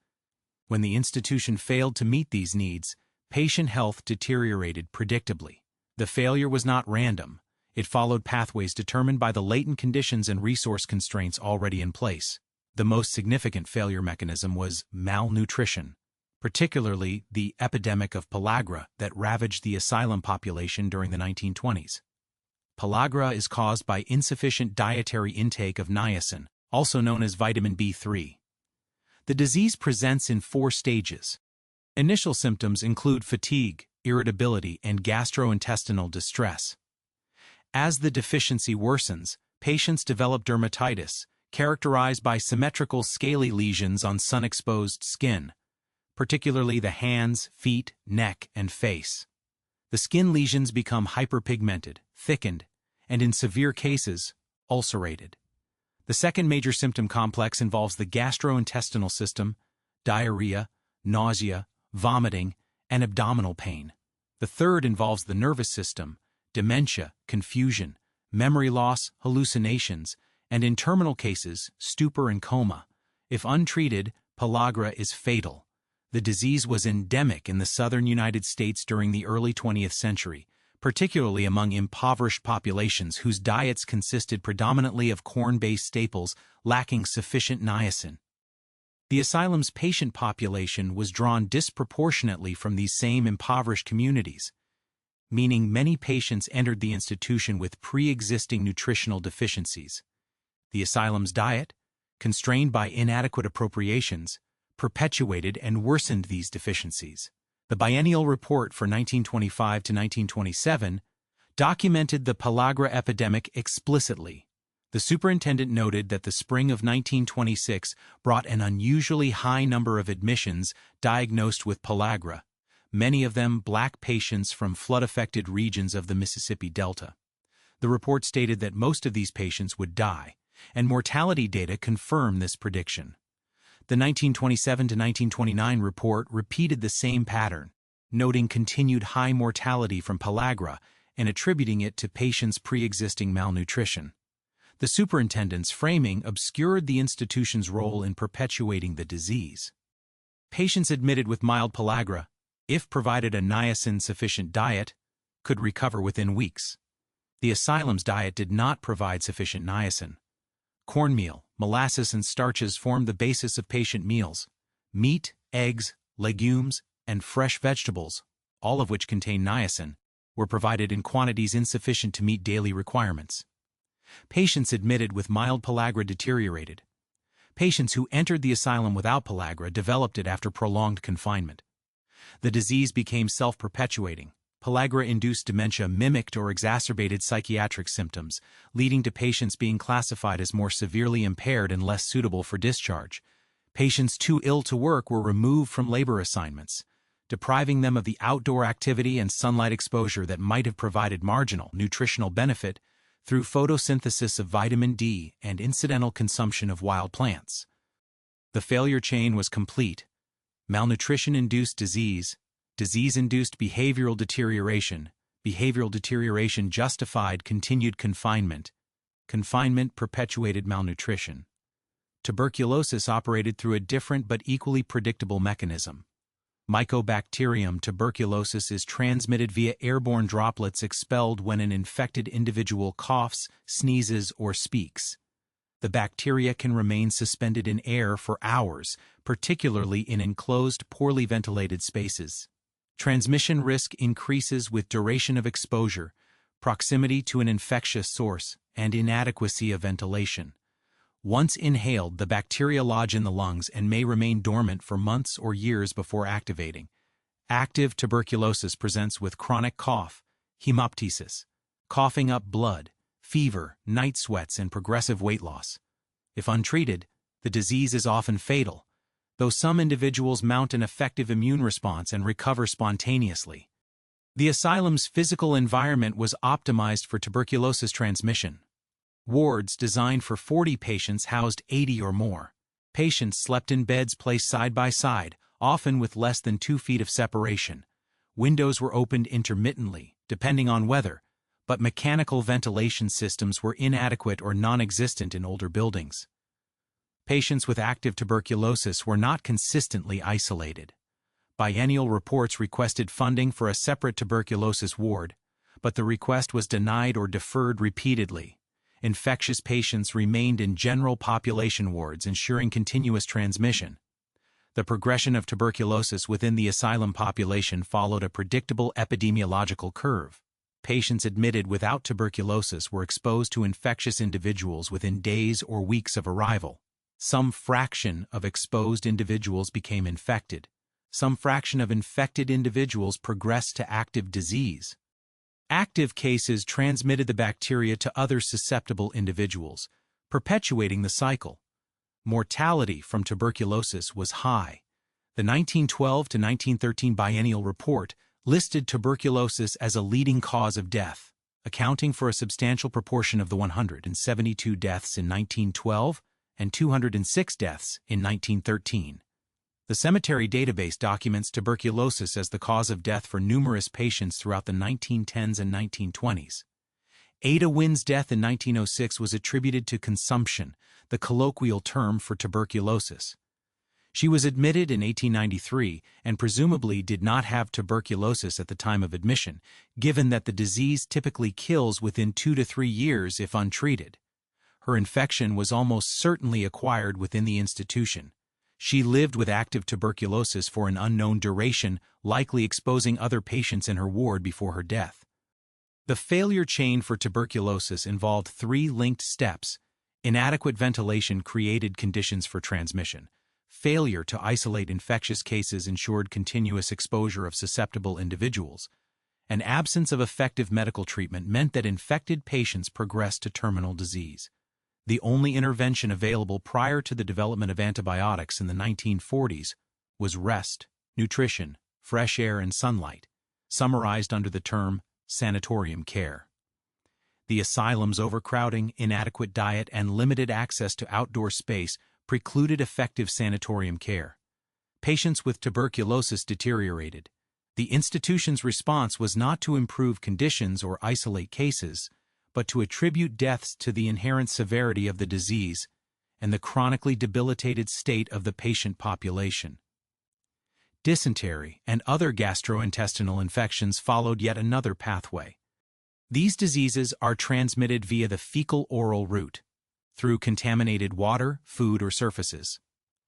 When the institution failed to meet these needs, patient health deteriorated predictably. The failure was not random. It followed pathways determined by the latent conditions and resource constraints already in place. The most significant failure mechanism was malnutrition, particularly the epidemic of pellagra that ravaged the asylum population during the 1920s. pellagra is caused by insufficient dietary intake of niacin, also known as vitamin B3. The disease presents in 4 stages. Initial symptoms include fatigue, irritability, and gastrointestinal distress. As the deficiency worsens, patients develop dermatitis, characterized by symmetrical scaly lesions on sun-exposed skin, particularly the hands, feet, neck, and face. The skin lesions become hyperpigmented, thickened, and in severe cases, ulcerated. The second major symptom complex involves the gastrointestinal system, diarrhea, nausea, vomiting, and abdominal pain. The third involves the nervous system, dementia, confusion, memory loss, hallucinations, and in terminal cases, stupor and coma. If untreated, pellagra is fatal. The disease was endemic in the southern United States during the early 20th century, particularly among impoverished populations whose diets consisted predominantly of corn-based staples lacking sufficient niacin. The asylum's patient population was drawn disproportionately from these same impoverished communities, meaning many patients entered the institution with pre-existing nutritional deficiencies. The asylum's diet, constrained by inadequate appropriations, perpetuated and worsened these deficiencies. The biennial report for 1925 to 1927 documented the pellagra epidemic explicitly. The superintendent noted that the spring of 1926 brought an unusually high number of admissions diagnosed with pellagra, many of them Black patients from flood-affected regions of the Mississippi Delta. The report stated that most of these patients would die, and mortality data confirm this prediction. The 1927 to 1929 report repeated the same pattern, noting continued high mortality from pellagra and attributing it to patients' pre-existing malnutrition. The superintendent's framing obscured the institution's role in perpetuating the disease. Patients admitted with mild pellagra, if provided a niacin-sufficient diet, could recover within weeks. The asylum's diet did not provide sufficient niacin. Cornmeal, molasses, and starches formed the basis of patient meals. Meat, eggs, legumes, and fresh vegetables, all of which contain niacin, were provided in quantities insufficient to meet daily requirements. Patients admitted with mild pellagra deteriorated. Patients who entered the asylum without pellagra developed it after prolonged confinement. The disease became self-perpetuating. Pellagra-induced dementia mimicked or exacerbated psychiatric symptoms, leading to patients being classified as more severely impaired and less suitable for discharge. Patients too ill to work were removed from labor assignments, depriving them of the outdoor activity and sunlight exposure that might have provided marginal nutritional benefit through photosynthesis of vitamin D and incidental consumption of wild plants. The failure chain was complete. Malnutrition-induced disease, disease-induced behavioral deterioration justified continued confinement, confinement perpetuated malnutrition. Tuberculosis operated through a different but equally predictable mechanism. Mycobacterium tuberculosis is transmitted via airborne droplets expelled when an infected individual coughs, sneezes, or speaks. The bacteria can remain suspended in air for hours, particularly in enclosed, poorly ventilated spaces. Transmission risk increases with duration of exposure, proximity to an infectious source, and inadequacy of ventilation. Once inhaled, the bacteria lodge in the lungs and may remain dormant for months or years before activating. Active tuberculosis presents with chronic cough, hemoptysis, coughing up blood, fever, night sweats, and progressive weight loss. If untreated, the disease is often fatal, though some individuals mount an effective immune response and recover spontaneously. The asylum's physical environment was optimized for tuberculosis transmission. Wards designed for 40 patients housed 80 or more. Patients slept in beds placed side by side, often with less than 2 feet of separation. Windows were opened intermittently, depending on weather, but mechanical ventilation systems were inadequate or non-existent in older buildings. Patients with active tuberculosis were not consistently isolated. Biennial reports requested funding for a separate tuberculosis ward, but the request was denied or deferred repeatedly. Infectious patients remained in general population wards, ensuring continuous transmission. The progression of tuberculosis within the asylum population followed a predictable epidemiological curve. patients admitted without tuberculosis were exposed to infectious individuals within days or weeks of arrival. Some fraction of exposed individuals became infected. Some fraction of infected individuals progressed to active disease. Active cases transmitted the bacteria to other susceptible individuals, perpetuating the cycle. Mortality from tuberculosis was high. The 1912 to 1913 biennial report listed tuberculosis as a leading cause of death, accounting for a substantial proportion of the 172 deaths in 1912 and 206 deaths in 1913. The cemetery database documents tuberculosis as the cause of death for numerous patients throughout the 1910s and 1920s. Ada Wynne's death in 1906 was attributed to consumption, the colloquial term for tuberculosis. She was admitted in 1893 and presumably did not have tuberculosis at the time of admission, given that the disease typically kills within 2 to 3 years if untreated. Her infection was almost certainly acquired within the institution. She lived with active tuberculosis for an unknown duration, likely exposing other patients in her ward before her death. The failure chain for tuberculosis involved 3 linked steps. Inadequate ventilation created conditions for transmission. Failure to isolate infectious cases ensured continuous exposure of susceptible individuals. An absence of effective medical treatment meant that infected patients progressed to terminal disease. The only intervention available prior to the development of antibiotics in the 1940s was rest, nutrition, fresh air, and sunlight, summarized under the term sanatorium care. The asylum's overcrowding, inadequate diet, and limited access to outdoor space precluded effective sanatorium care. Patients with tuberculosis deteriorated. The institution's response was not to improve conditions or isolate cases, but to attribute deaths to the inherent severity of the disease and the chronically debilitated state of the patient population. Dysentery and other gastrointestinal infections followed yet another pathway. These diseases are transmitted via the fecal-oral route, through contaminated water, food, or surfaces.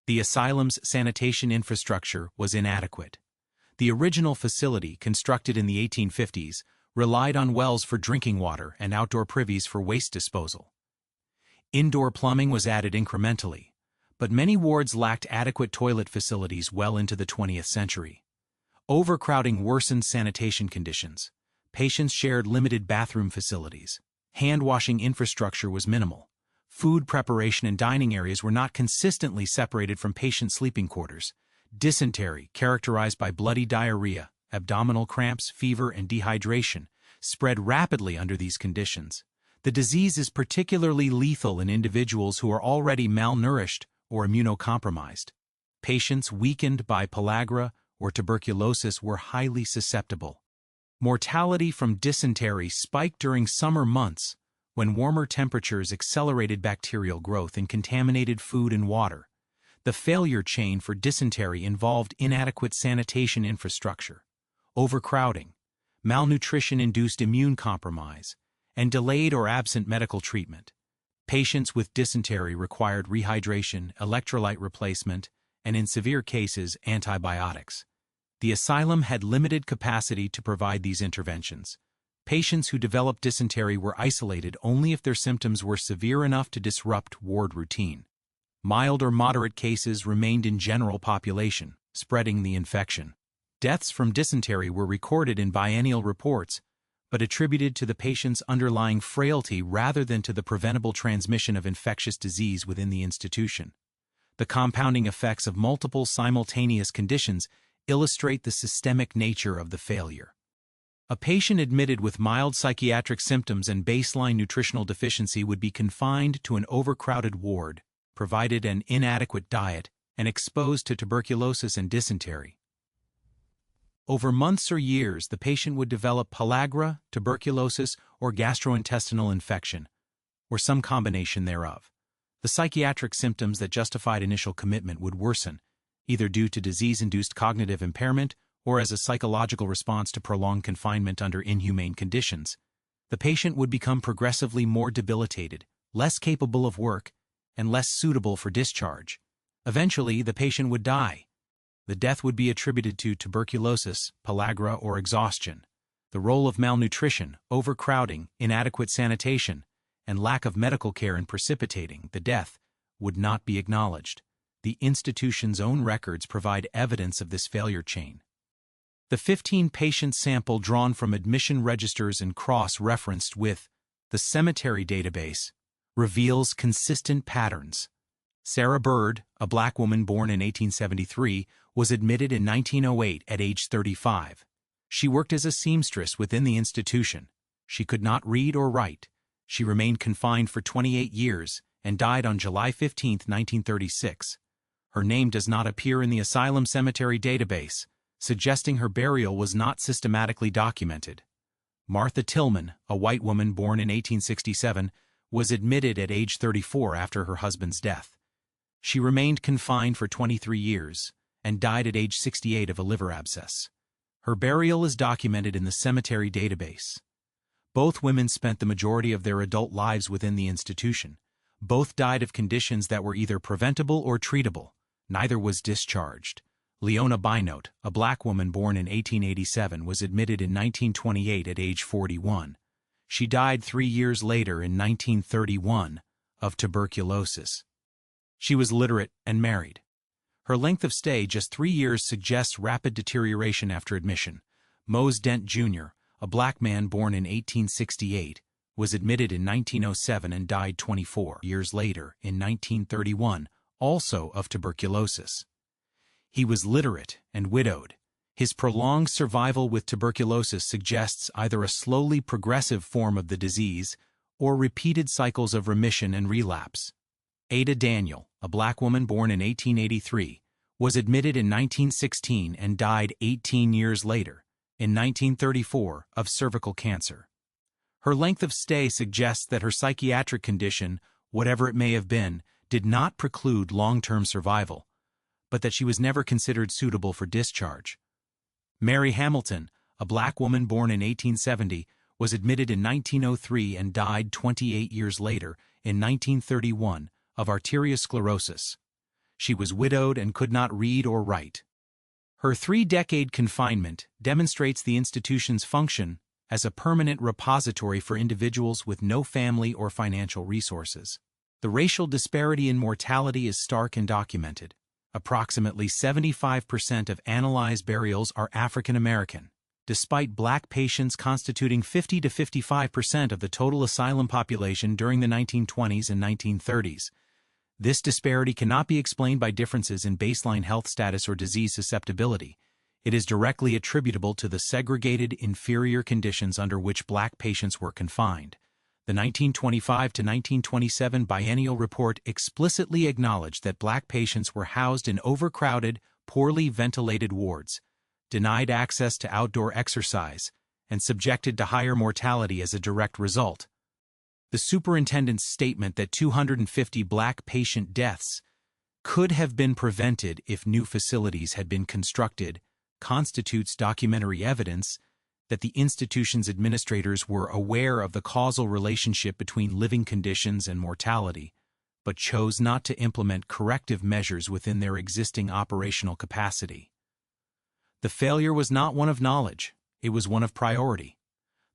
The asylum's sanitation infrastructure was inadequate. The original facility, constructed in the 1850s, relied on wells for drinking water and outdoor privies for waste disposal. Indoor plumbing was added incrementally, but many wards lacked adequate toilet facilities well into the 20th century. Overcrowding worsened sanitation conditions. Patients shared limited bathroom facilities. Hand-washing infrastructure was minimal. Food preparation and dining areas were not consistently separated from patient sleeping quarters. Dysentery, characterized by bloody diarrhea, abdominal cramps, fever, and dehydration, spread rapidly under these conditions. The disease is particularly lethal in individuals who are already malnourished or immunocompromised. Patients weakened by pellagra or tuberculosis were highly susceptible. Mortality from dysentery spiked during summer months when warmer temperatures accelerated bacterial growth in contaminated food and water. The failure chain for dysentery involved inadequate sanitation infrastructure, overcrowding, malnutrition-induced immune compromise, and delayed or absent medical treatment. Patients with dysentery required rehydration, electrolyte replacement, and in severe cases, antibiotics. The asylum had limited capacity to provide these interventions. Patients who developed dysentery were isolated only if their symptoms were severe enough to disrupt ward routine. Mild or moderate cases remained in general population, spreading the infection. Deaths from dysentery were recorded in biennial reports, but attributed to the patient's underlying frailty rather than to the preventable transmission of infectious disease within the institution. The compounding effects of multiple simultaneous conditions illustrate the systemic nature of the failure. A patient admitted with mild psychiatric symptoms and baseline nutritional deficiency would be confined to an overcrowded ward, provided an inadequate diet, and exposed to tuberculosis and dysentery. Over months or years, the patient would develop pellagra, tuberculosis, or gastrointestinal infection, or some combination thereof. The psychiatric symptoms that justified initial commitment would worsen, either due to disease-induced cognitive impairment or as a psychological response to prolonged confinement under inhumane conditions. The patient would become progressively more debilitated, less capable of work, and less suitable for discharge. Eventually, the patient would die. The death would be attributed to tuberculosis, pellagra, or exhaustion. The role of malnutrition, overcrowding, inadequate sanitation, and lack of medical care in precipitating the death would not be acknowledged. The institution's own records provide evidence of this failure chain. The 15-patient sample drawn from admission registers and cross-referenced with the cemetery database reveals consistent patterns. Sarah Bird, a black woman born in 1873, was admitted in 1908 at age 35. She worked as a seamstress within the institution. She could not read or write. She remained confined for 28 years and died on July 15, 1936. Her name does not appear in the Asylum cemetery database, suggesting her burial was not systematically documented. Martha Tillman, a white woman born in 1867, was admitted at age 34 after her husband's death. She remained confined for 23 years and died at age 68 of a liver abscess. Her burial is documented in the cemetery database. Both women spent the majority of their adult lives within the institution. Both died of conditions that were either preventable or treatable. Neither was discharged. Leona Binote, a black woman born in 1887, was admitted in 1928 at age 41. She died 3 years later in 1931 of tuberculosis. She was literate and married. Her length of stay, just 3 years, suggests rapid deterioration after admission. Mose Dent Jr., a black man born in 1868, was admitted in 1907 and died 24 years later in 1931, also of tuberculosis. He was literate and widowed. His prolonged survival with tuberculosis suggests either a slowly progressive form of the disease or repeated cycles of remission and relapse. Ada Daniel, a black woman born in 1883, was admitted in 1916 and died 18 years later, in 1934, of cervical cancer. Her length of stay suggests that her psychiatric condition, whatever it may have been, did not preclude long-term survival, but that she was never considered suitable for discharge. Mary Hamilton, a black woman born in 1870, was admitted in 1903 and died 28 years later, in 1931, of arteriosclerosis. She was widowed and could not read or write. Her 3-decade confinement demonstrates the institution's function as a permanent repository for individuals with no family or financial resources. The racial disparity in mortality is stark and documented. Approximately 75% of analyzed burials are African American, despite black patients constituting 50 to 55% of the total asylum population during the 1920s and 1930s. This disparity cannot be explained by differences in baseline health status or disease susceptibility. It is directly attributable to the segregated, inferior conditions under which black patients were confined. The 1925 to 1927 biennial report explicitly acknowledged that black patients were housed in overcrowded, poorly ventilated wards, denied access to outdoor exercise, and subjected to higher mortality as a direct result. The superintendent's statement that 250 black patient deaths could have been prevented if new facilities had been constructed constitutes documentary evidence that the institution's administrators were aware of the causal relationship between living conditions and mortality, but chose not to implement corrective measures within their existing operational capacity. The failure was not one of knowledge, it was one of priority.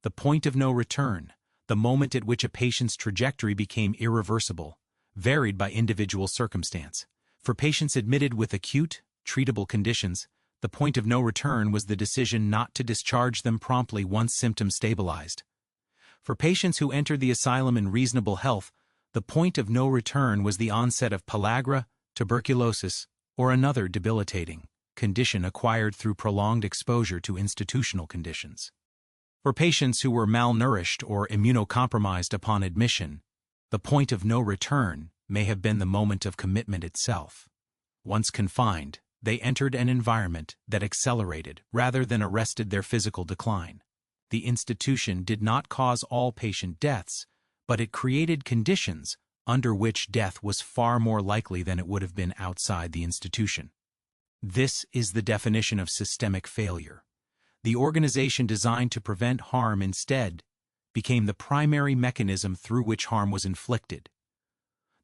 The point of no return, the moment at which a patient's trajectory became irreversible, varied by individual circumstance. For patients admitted with acute, treatable conditions, the point of no return was the decision not to discharge them promptly once symptoms stabilized. For patients who entered the asylum in reasonable health, the point of no return was the onset of pellagra, tuberculosis, or another debilitating condition acquired through prolonged exposure to institutional conditions. For patients who were malnourished or immunocompromised upon admission, the point of no return may have been the moment of commitment itself. Once confined, they entered an environment that accelerated rather than arrested their physical decline. The institution did not cause all patient deaths, but it created conditions under which death was far more likely than it would have been outside the institution. This is the definition of systemic failure. The organization designed to prevent harm instead became the primary mechanism through which harm was inflicted.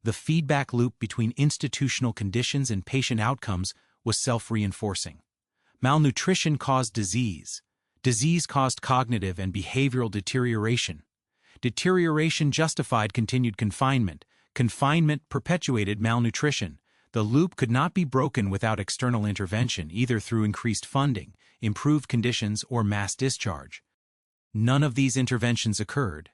The feedback loop between institutional conditions and patient outcomes was self-reinforcing. Malnutrition caused disease. Disease caused cognitive and behavioral deterioration. Deterioration justified continued confinement. Confinement perpetuated malnutrition. The loop could not be broken without external intervention, either through increased funding, improved conditions, or mass discharge. None of these interventions occurred.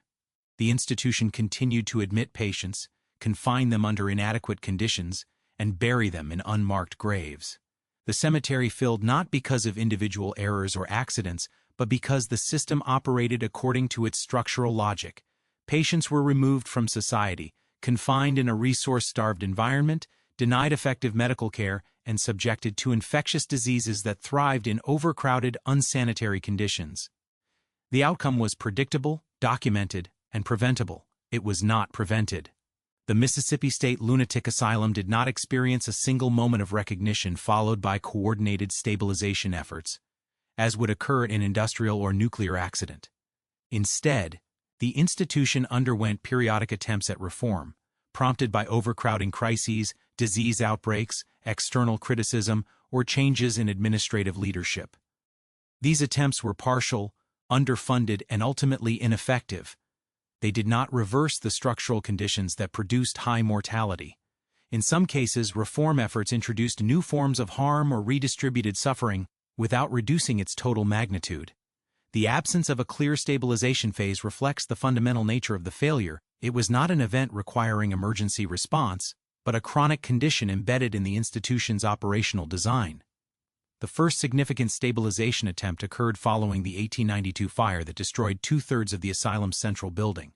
The institution continued to admit patients, confine them under inadequate conditions, and bury them in unmarked graves. The cemetery filled not because of individual errors or accidents, but because the system operated according to its structural logic. Patients were removed from society, confined in a resource-starved environment, denied effective medical care, and subjected to infectious diseases that thrived in overcrowded, unsanitary conditions. The outcome was predictable, documented, and preventable. It was not prevented. The Mississippi State Lunatic Asylum did not experience a single moment of recognition followed by coordinated stabilization efforts, as would occur in an industrial or nuclear accident. Instead, the institution underwent periodic attempts at reform, prompted by overcrowding crises, disease outbreaks, external criticism, or changes in administrative leadership. These attempts were partial, underfunded, and ultimately ineffective. They did not reverse the structural conditions that produced high mortality. In some cases, reform efforts introduced new forms of harm or redistributed suffering without reducing its total magnitude. The absence of a clear stabilization phase reflects the fundamental nature of the failure. It was not an event requiring emergency response, but a chronic condition embedded in the institution's operational design. The first significant stabilization attempt occurred following the 1892 fire that destroyed two-thirds of the asylum's central building.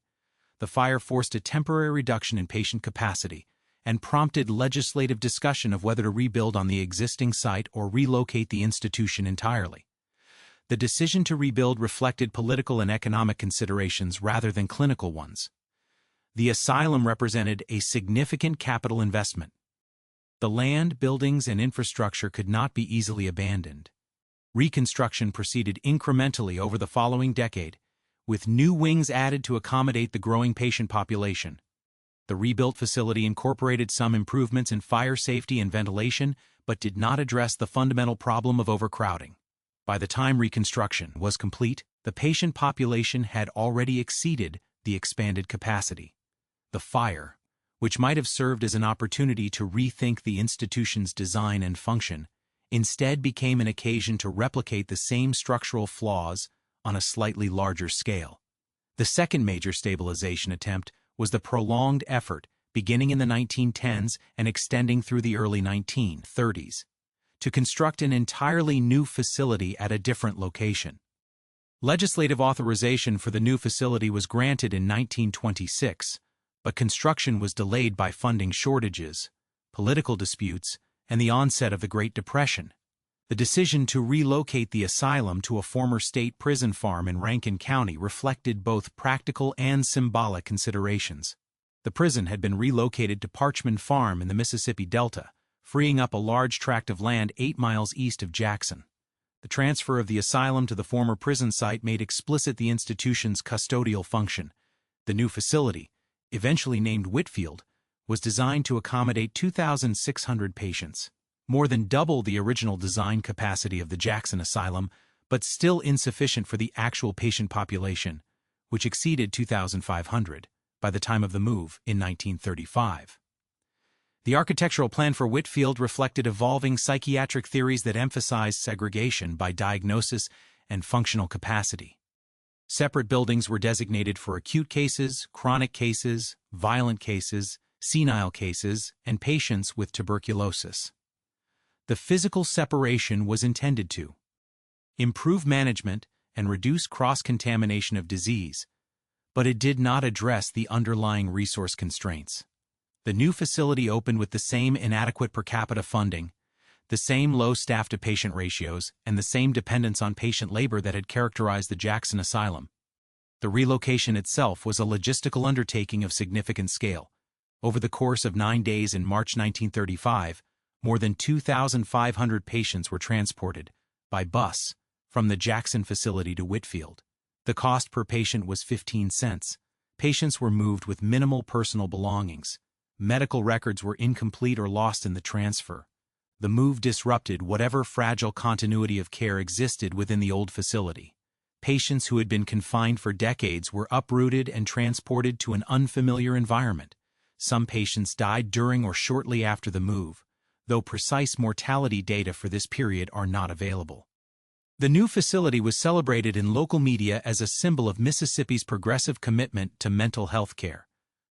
The fire forced a temporary reduction in patient capacity and prompted legislative discussion of whether to rebuild on the existing site or relocate the institution entirely. The decision to rebuild reflected political and economic considerations rather than clinical ones. The asylum represented a significant capital investment. The land, buildings, and infrastructure could not be easily abandoned. Reconstruction proceeded incrementally over the following decade, with new wings added to accommodate the growing patient population. The rebuilt facility incorporated some improvements in fire safety and ventilation, but did not address the fundamental problem of overcrowding. By the time reconstruction was complete, the patient population had already exceeded the expanded capacity. The fire, which might have served as an opportunity to rethink the institution's design and function, instead became an occasion to replicate the same structural flaws on a slightly larger scale. The second major stabilization attempt was the prolonged effort beginning in the 1910s and extending through the early 1930s, to construct an entirely new facility at a different location. Legislative authorization for the new facility was granted in 1926, but construction was delayed by funding shortages, political disputes, and the onset of the Great Depression. The decision to relocate the asylum to a former state prison farm in Rankin County reflected both practical and symbolic considerations. The prison had been relocated to Parchman Farm in the Mississippi Delta, freeing up a large tract of land 8 miles east of Jackson. The transfer of the asylum to the former prison site made explicit the institution's custodial function. The new facility, eventually named Whitfield, was designed to accommodate 2,600 patients, more than double the original design capacity of the Jackson Asylum, but still insufficient for the actual patient population, which exceeded 2,500 by the time of the move in 1935. The architectural plan for Whitfield reflected evolving psychiatric theories that emphasized segregation by diagnosis and functional capacity. Separate buildings were designated for acute cases, chronic cases, violent cases, senile cases, and patients with tuberculosis. The physical separation was intended to improve management and reduce cross-contamination of disease, but it did not address the underlying resource constraints. The new facility opened with the same inadequate per capita funding, the same low staff-to-patient ratios, and the same dependence on patient labor that had characterized the Jackson Asylum. The relocation itself was a logistical undertaking of significant scale. Over the course of 9 days in March 1935, more than 2,500 patients were transported, by bus, from the Jackson facility to Whitfield. The cost per patient was 15 cents. Patients were moved with minimal personal belongings. Medical records were incomplete or lost in the transfer. The move disrupted whatever fragile continuity of care existed within the old facility. patients who had been confined for decades were uprooted and transported to an unfamiliar environment. Some patients died during or shortly after the move, though precise mortality data for this period are not available. The new facility was celebrated in local media as a symbol of Mississippi's progressive commitment to mental health care.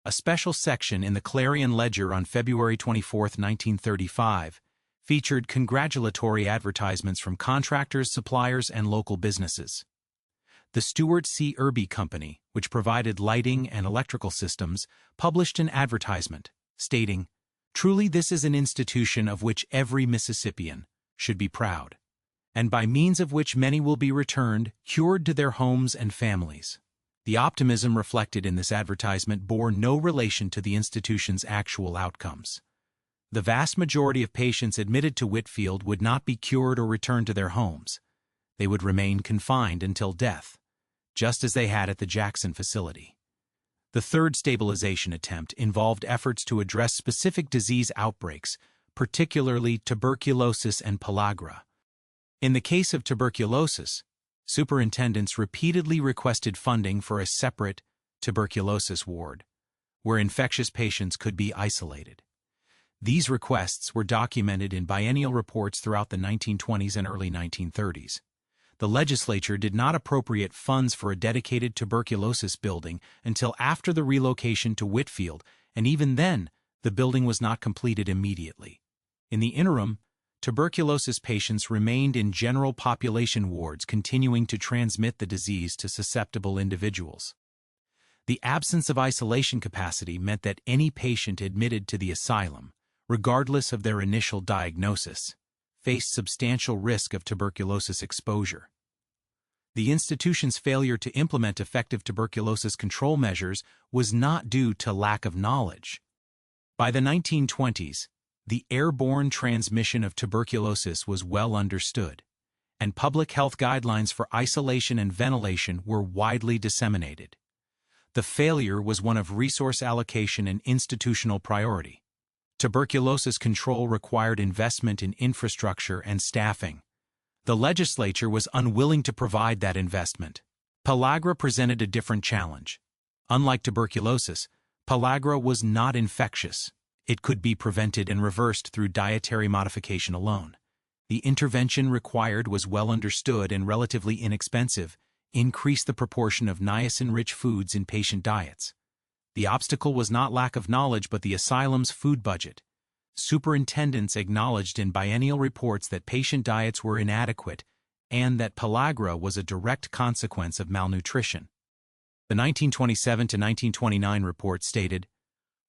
A special section in the Clarion Ledger on February 24, 1935, featured congratulatory advertisements from contractors, suppliers, and local businesses. The Stuart C. Irby Company, which provided lighting and electrical systems, published an advertisement, stating, "Truly this is an institution of which every Mississippian should be proud, and by means of which many will be returned, cured to their homes and families." The optimism reflected in this advertisement bore no relation to the institution's actual outcomes. The vast majority of patients admitted to Whitfield would not be cured or returned to their homes. They would remain confined until death, just as they had at the Jackson facility. The third stabilization attempt involved efforts to address specific disease outbreaks, particularly tuberculosis and pellagra. In the case of tuberculosis, superintendents repeatedly requested funding for a separate tuberculosis ward, where infectious patients could be isolated. These requests were documented in biennial reports throughout the 1920s and early 1930s. The legislature did not appropriate funds for a dedicated tuberculosis building until after the relocation to Whitfield, and even then, the building was not completed immediately. In the interim, tuberculosis patients remained in general population wards, continuing to transmit the disease to susceptible individuals. The absence of isolation capacity meant that any patient admitted to the asylum, regardless of their initial diagnosis, faced substantial risk of tuberculosis exposure. The institution's failure to implement effective tuberculosis control measures was not due to lack of knowledge. By the 1920s, the airborne transmission of tuberculosis was well understood, and public health guidelines for isolation and ventilation were widely disseminated. The failure was one of resource allocation and institutional priority. Tuberculosis control required investment in infrastructure and staffing. The legislature was unwilling to provide that investment. Pellagra presented a different challenge. Unlike tuberculosis, pellagra was not infectious. It could be prevented and reversed through dietary modification alone. The intervention required was well understood and relatively inexpensive: increase the proportion of niacin-rich foods in patient diets. The obstacle was not lack of knowledge but the asylum's food budget. Superintendents acknowledged in biennial reports that patient diets were inadequate and that pellagra was a direct consequence of malnutrition. The 1927 to 1929 report stated,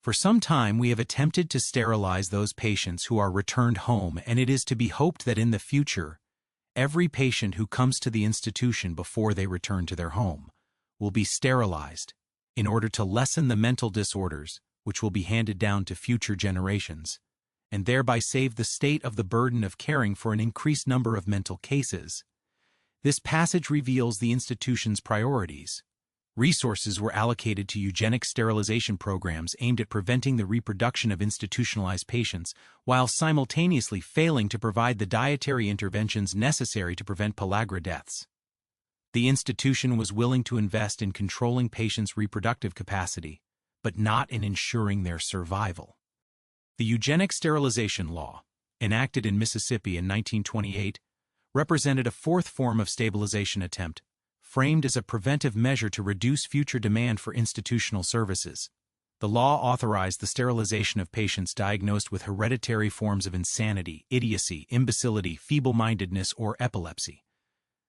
"For some time we have attempted to sterilize those patients who are returned home, and it is to be hoped that in the future, every patient who comes to the institution before they return to their home will be sterilized in order to lessen the mental disorders which will be handed down to future generations, and thereby save the state of the burden of caring for an increased number of mental cases." This passage reveals the institution's priorities. Resources were allocated to eugenic sterilization programs aimed at preventing the reproduction of institutionalized patients, while simultaneously failing to provide the dietary interventions necessary to prevent pellagra deaths. The institution was willing to invest in controlling patients' reproductive capacity, but not in ensuring their survival. The eugenic sterilization law, enacted in Mississippi in 1928, represented a fourth form of stabilization attempt, framed as a preventive measure to reduce future demand for institutional services. The law authorized the sterilization of patients diagnosed with hereditary forms of insanity, idiocy, imbecility, feeble-mindedness, or epilepsy.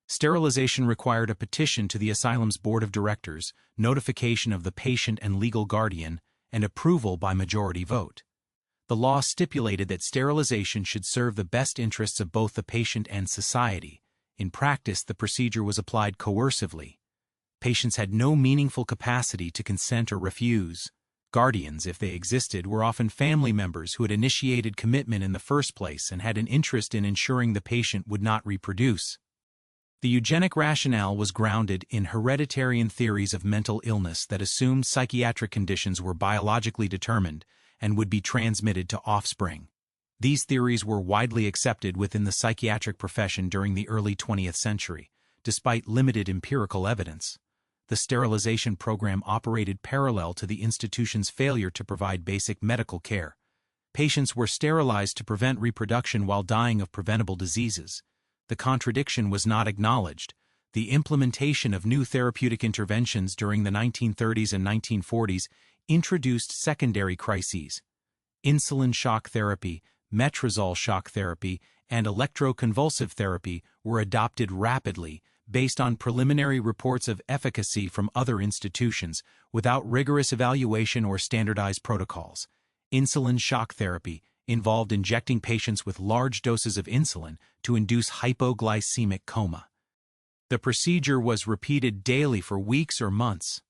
Sterilization required a petition to the asylum's board of directors, notification of the patient and legal guardian, and approval by majority vote. The law stipulated that sterilization should serve the best interests of both the patient and society. In practice, the procedure was applied coercively. Patients had no meaningful capacity to consent or refuse. Guardians, if they existed, were often family members who had initiated commitment in the first place and had an interest in ensuring the patient would not reproduce. The eugenic rationale was grounded in hereditarian theories of mental illness that assumed psychiatric conditions were biologically determined and would be transmitted to offspring. These theories were widely accepted within the psychiatric profession during the early 20th century, despite limited empirical evidence. The sterilization program operated parallel to the institution's failure to provide basic medical care. Patients were sterilized to prevent reproduction while dying of preventable diseases. The contradiction was not acknowledged. The implementation of new therapeutic interventions during the 1930s and 1940s introduced secondary crises. Insulin shock therapy, metrazole shock therapy, and electroconvulsive therapy were adopted rapidly, based on preliminary reports of efficacy from other institutions, without rigorous evaluation or standardized protocols. Insulin shock therapy involved injecting patients with large doses of insulin to induce hypoglycemic coma. The procedure was repeated daily for weeks or months.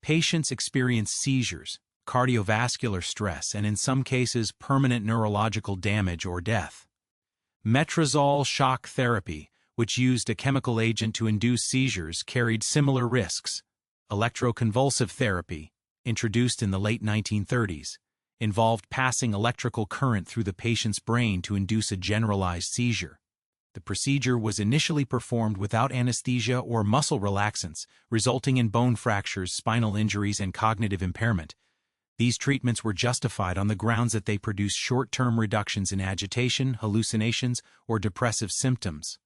Patients experienced seizures, cardiovascular stress, and in some cases permanent neurological damage or death. Metrazole shock therapy, which used a chemical agent to induce seizures, carried similar risks. Electroconvulsive therapy, introduced in the late 1930s, involved passing electrical current through the patient's brain to induce a generalized seizure. The procedure was initially performed without anesthesia or muscle relaxants, resulting in bone fractures, spinal injuries, and cognitive impairment. These treatments were justified on the grounds that they produced short-term reductions in agitation, hallucinations, or depressive symptoms.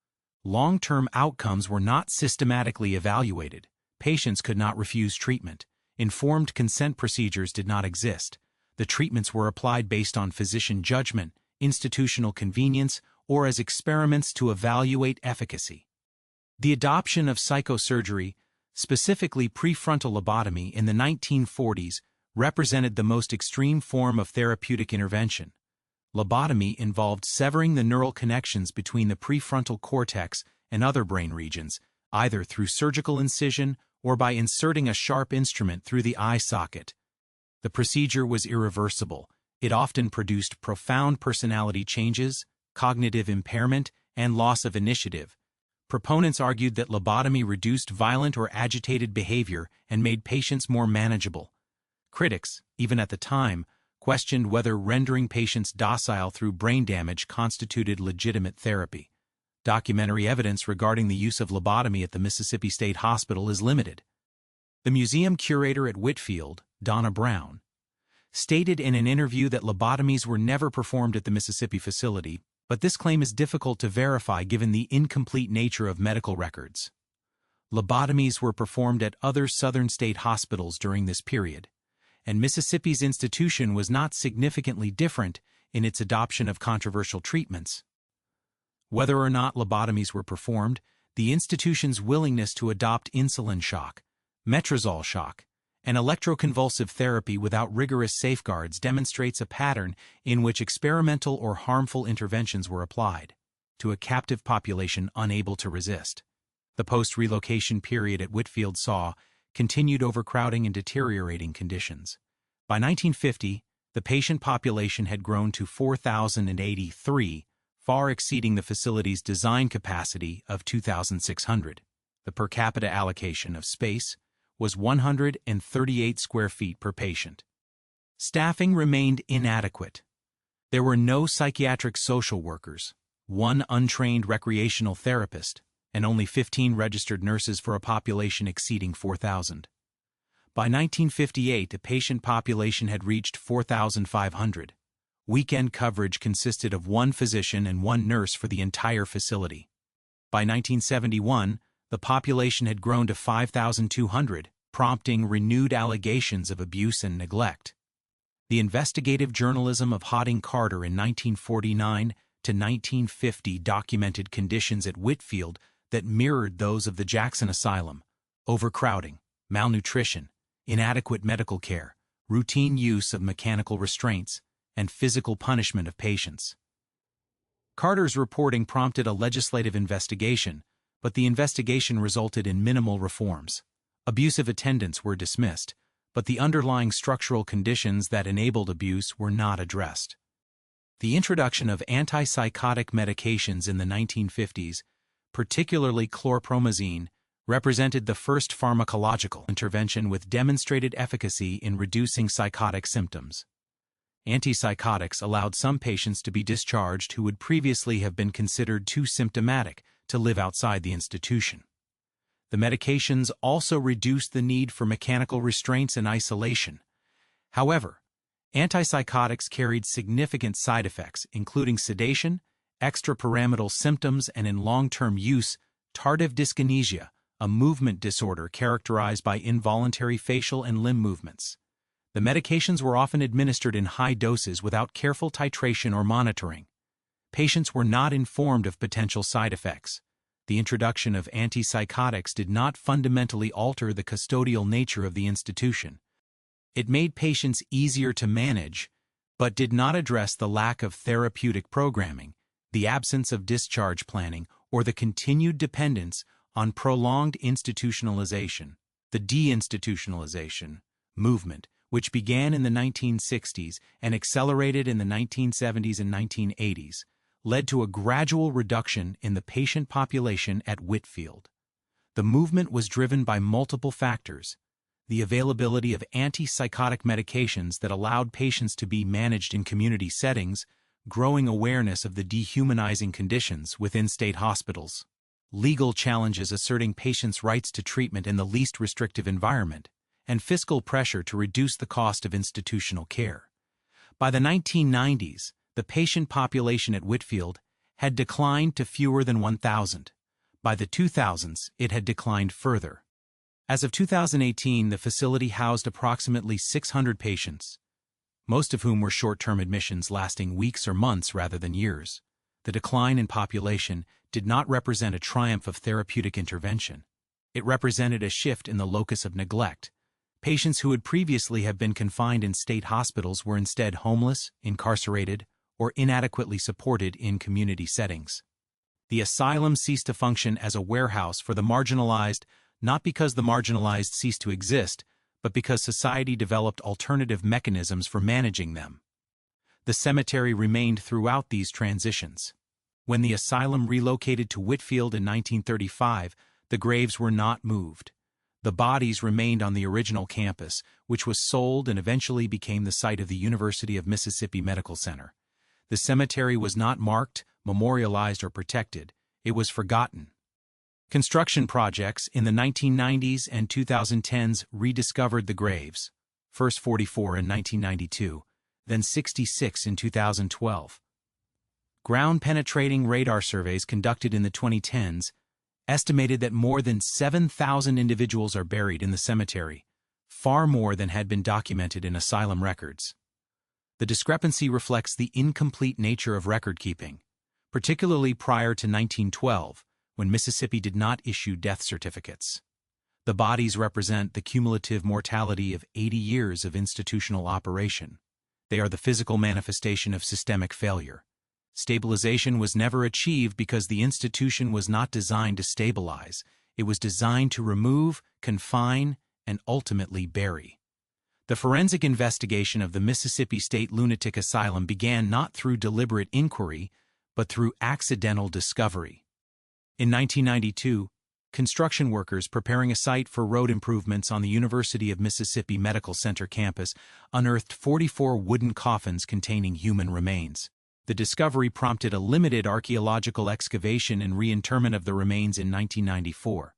Long-term outcomes were not systematically evaluated. Patients could not refuse treatment. Informed consent procedures did not exist. The treatments were applied based on physician judgment, institutional convenience, or as experiments to evaluate efficacy. The adoption of psychosurgery, specifically prefrontal lobotomy in the 1940s, represented the most extreme form of therapeutic intervention. Lobotomy involved severing the neural connections between the prefrontal cortex and other brain regions, either through surgical incision or by inserting a sharp instrument through the eye socket. The procedure was irreversible. It often produced profound personality changes, cognitive impairment, and loss of initiative. Proponents argued that lobotomy reduced violent or agitated behavior and made patients more manageable. Critics, even at the time, questioned whether rendering patients docile through brain damage constituted legitimate therapy. Documentary evidence regarding the use of lobotomy at the Mississippi State Hospital is limited. The museum curator at Whitfield, Donna Brown, stated in an interview that lobotomies were never performed at the Mississippi facility, but this claim is difficult to verify given the incomplete nature of medical records. Lobotomies were performed at other southern state hospitals during this period, and Mississippi's institution was not significantly different in its adoption of controversial treatments. Whether or not lobotomies were performed, the institution's willingness to adopt insulin shock, metrazole shock, and electroconvulsive therapy without rigorous safeguards demonstrates a pattern in which experimental or harmful interventions were applied to a captive population unable to resist. The post-relocation period at Whitfield saw continued overcrowding and deteriorating conditions. By 1950, the patient population had grown to 4,083, far exceeding the facility's design capacity of 2,600. The per capita allocation of space was 138 square feet per patient. Staffing remained inadequate. There were no psychiatric social workers, one untrained recreational therapist, and only 15 registered nurses for a population exceeding 4,000. By 1958, the patient population had reached 4,500. Weekend coverage consisted of one physician and one nurse for the entire facility. By 1971, the population had grown to 5,200, prompting renewed allegations of abuse and neglect. The investigative journalism of Harding Carter in 1949 to 1950 documented conditions at Whitfield that mirrored those of the Jackson Asylum: overcrowding, malnutrition, inadequate medical care, routine use of mechanical restraints, and physical punishment of patients. Carter's reporting prompted a legislative investigation, but the investigation resulted in minimal reforms. Abusive attendants were dismissed, but the underlying structural conditions that enabled abuse were not addressed. The introduction of antipsychotic medications in the 1950s, particularly chlorpromazine, represented the first pharmacological intervention with demonstrated efficacy in reducing psychotic symptoms. Antipsychotics allowed some patients to be discharged who would previously have been considered too symptomatic to live outside the institution. The medications also reduced the need for mechanical restraints and isolation. However, antipsychotics carried significant side effects, including sedation, extrapyramidal symptoms, and in long-term use, tardive dyskinesia, a movement disorder characterized by involuntary facial and limb movements. The medications were often administered in high doses without careful titration or monitoring. Patients were not informed of potential side effects. The introduction of antipsychotics did not fundamentally alter the custodial nature of the institution. It made patients easier to manage, but did not address the lack of therapeutic programming, the absence of discharge planning, or the continued dependence on prolonged institutionalization. The deinstitutionalization movement, which began in the 1960s and accelerated in the 1970s and 1980s, led to a gradual reduction in the patient population at Whitfield. The movement was driven by multiple factors: the availability of antipsychotic medications that allowed patients to be managed in community settings, growing awareness of the dehumanizing conditions within state hospitals, legal challenges asserting patients' rights to treatment in the least restrictive environment, and fiscal pressure to reduce the cost of institutional care. By the 1990s, the patient population at Whitfield had declined to fewer than 1,000. By the 2000s, it had declined further. As of 2018, the facility housed approximately 600 patients, most of whom were short-term admissions lasting weeks or months rather than years. The decline in population did not represent a triumph of therapeutic intervention. It represented a shift in the locus of neglect. Patients who would previously have been confined in state hospitals were instead homeless, incarcerated, or inadequately supported in community settings. The asylum ceased to function as a warehouse for the marginalized, not because the marginalized ceased to exist, but because society developed alternative mechanisms for managing them. The cemetery remained throughout these transitions. When the asylum relocated to Whitfield in 1935, the graves were not moved. The bodies remained on the original campus, which was sold and eventually became the site of the University of Mississippi Medical Center. The cemetery was not marked, memorialized, or protected. It was forgotten. Construction projects in the 1990s and 2010s rediscovered the graves, first 44 in 1992, then 66 in 2012. Ground-penetrating radar surveys conducted in the 2010s estimated that more than 7,000 individuals are buried in the cemetery, far more than had been documented in asylum records. The discrepancy reflects the incomplete nature of record-keeping, particularly prior to 1912, when Mississippi did not issue death certificates. The bodies represent the cumulative mortality of 80 years of institutional operation. They are the physical manifestation of systemic failure. Stabilization was never achieved because the institution was not designed to stabilize. It was designed to remove, confine, and ultimately bury. The forensic investigation of the Mississippi State Lunatic Asylum began not through deliberate inquiry, but through accidental discovery. In 1992, construction workers preparing a site for road improvements on the University of Mississippi Medical Center campus unearthed 44 wooden coffins containing human remains. The discovery prompted a limited archaeological excavation and reinterment of the remains in 1994.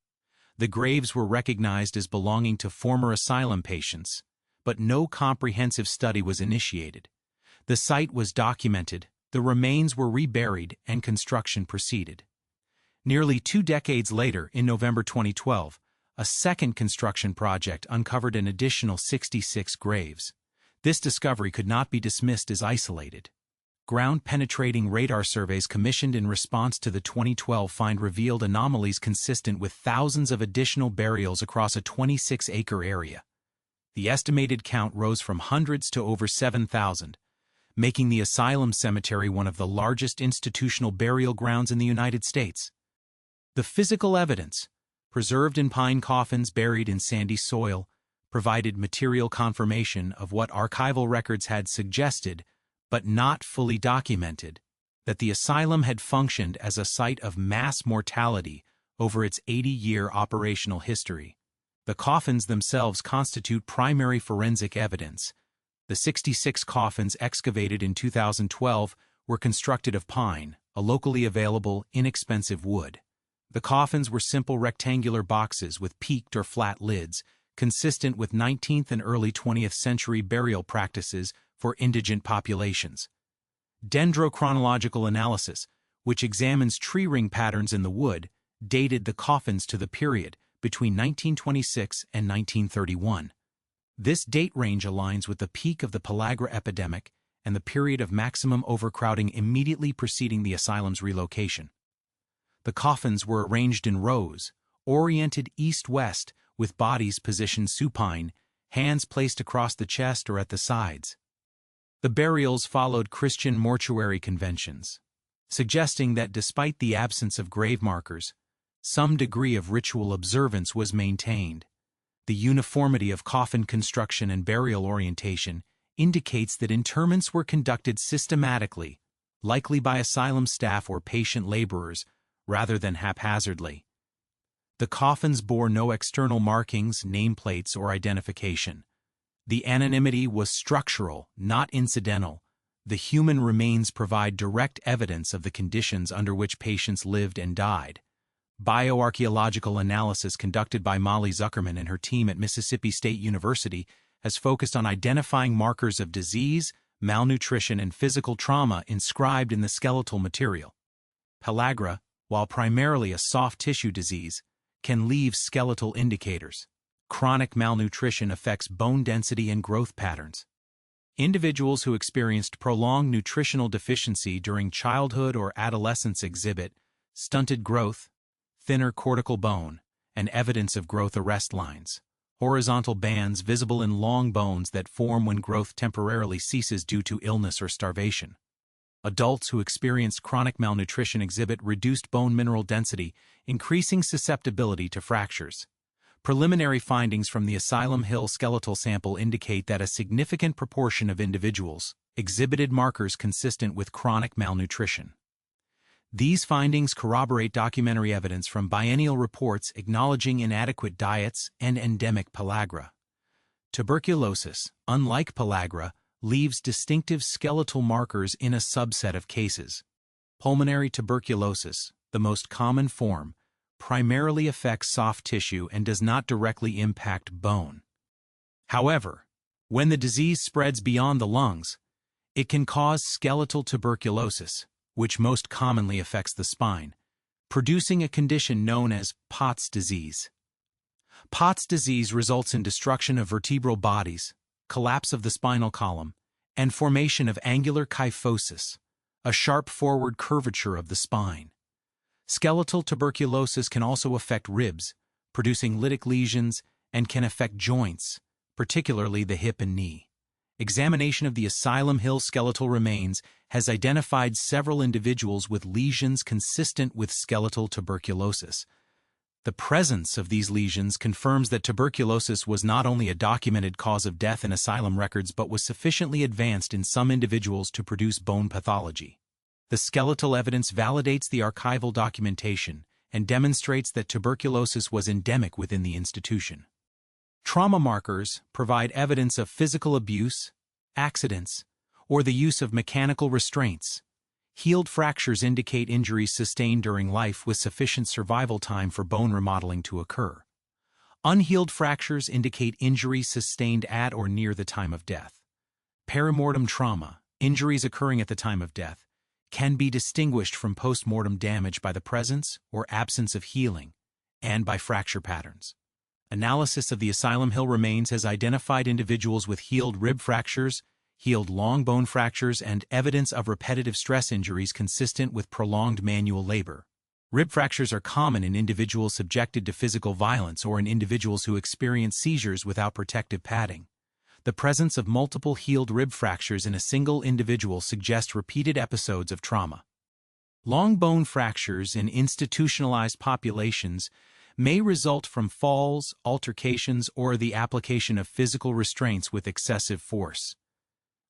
The graves were recognized as belonging to former asylum patients, but no comprehensive study was initiated. The site was documented, the remains were reburied, and construction proceeded. Nearly 2 decades later, in November 2012, a second construction project uncovered an additional 66 graves. This discovery could not be dismissed as isolated. Ground-penetrating radar surveys commissioned in response to the 2012 find revealed anomalies consistent with thousands of additional burials across a 26-acre area. The estimated count rose from hundreds to over 7,000, making the Asylum Cemetery one of the largest institutional burial grounds in the United States. The physical evidence, preserved in pine coffins buried in sandy soil, provided material confirmation of what archival records had suggested, but not fully documented, that the asylum had functioned as a site of mass mortality over its 80-year operational history. The coffins themselves constitute primary forensic evidence. The 66 coffins excavated in 2012 were constructed of pine, a locally available, inexpensive wood. The coffins were simple rectangular boxes with peaked or flat lids, consistent with 19th and early 20th century burial practices for indigent populations. Dendrochronological analysis, which examines tree ring patterns in the wood, dated the coffins to the period between 1926 and 1931. This date range aligns with the peak of the pellagra epidemic and the period of maximum overcrowding immediately preceding the asylum's relocation. The coffins were arranged in rows, oriented east-west, with bodies positioned supine, hands placed across the chest or at the sides. The burials followed Christian mortuary conventions, suggesting that despite the absence of grave markers, some degree of ritual observance was maintained. The uniformity of coffin construction and burial orientation indicates that interments were conducted systematically, likely by asylum staff or patient laborers, rather than haphazardly. The coffins bore no external markings, nameplates, or identification. The anonymity was structural, not incidental. The human remains provide direct evidence of the conditions under which patients lived and died. Bioarchaeological analysis conducted by Molly Zuckerman and her team at Mississippi State University has focused on identifying markers of disease, malnutrition, and physical trauma inscribed in the skeletal material. Pellagra, while primarily a soft tissue disease, can leave skeletal indicators. Chronic malnutrition affects bone density and growth patterns. Individuals who experienced prolonged nutritional deficiency during childhood or adolescence exhibit stunted growth, thinner cortical bone, and evidence of growth arrest lines, horizontal bands visible in long bones that form when growth temporarily ceases due to illness or starvation. Adults who experienced chronic malnutrition exhibit reduced bone mineral density, increasing susceptibility to fractures. Preliminary findings from the Asylum Hill skeletal sample indicate that a significant proportion of individuals exhibited markers consistent with chronic malnutrition. These findings corroborate documentary evidence from biennial reports acknowledging inadequate diets and endemic pellagra. Tuberculosis, unlike pellagra, leaves distinctive skeletal markers in a subset of cases. Pulmonary tuberculosis, the most common form, primarily affects soft tissue and does not directly impact bone. However, when the disease spreads beyond the lungs, it can cause skeletal tuberculosis, which most commonly affects the spine, producing a condition known as Pott's disease. Pott's disease results in destruction of vertebral bodies, collapse of the spinal column, and formation of angular kyphosis, a sharp forward curvature of the spine. Skeletal tuberculosis can also affect ribs, producing lytic lesions, and can affect joints, particularly the hip and knee. Examination of the Asylum Hill skeletal remains has identified several individuals with lesions consistent with skeletal tuberculosis. The presence of these lesions confirms that tuberculosis was not only a documented cause of death in asylum records but was sufficiently advanced in some individuals to produce bone pathology. The skeletal evidence validates the archival documentation and demonstrates that tuberculosis was endemic within the institution. Trauma markers provide evidence of physical abuse, accidents, or the use of mechanical restraints. Healed fractures indicate injuries sustained during life with sufficient survival time for bone remodeling to occur. Unhealed fractures indicate injuries sustained at or near the time of death. Perimortem trauma, injuries occurring at the time of death, can be distinguished from post-mortem damage by the presence or absence of healing, and by fracture patterns. Analysis of the Asylum Hill remains has identified individuals with healed rib fractures, healed long bone fractures, and evidence of repetitive stress injuries consistent with prolonged manual labor. Rib fractures are common in individuals subjected to physical violence or in individuals who experience seizures without protective padding. The presence of multiple healed rib fractures in a single individual suggests repeated episodes of trauma. Long bone fractures in institutionalized populations may result from falls, altercations, or the application of physical restraints with excessive force.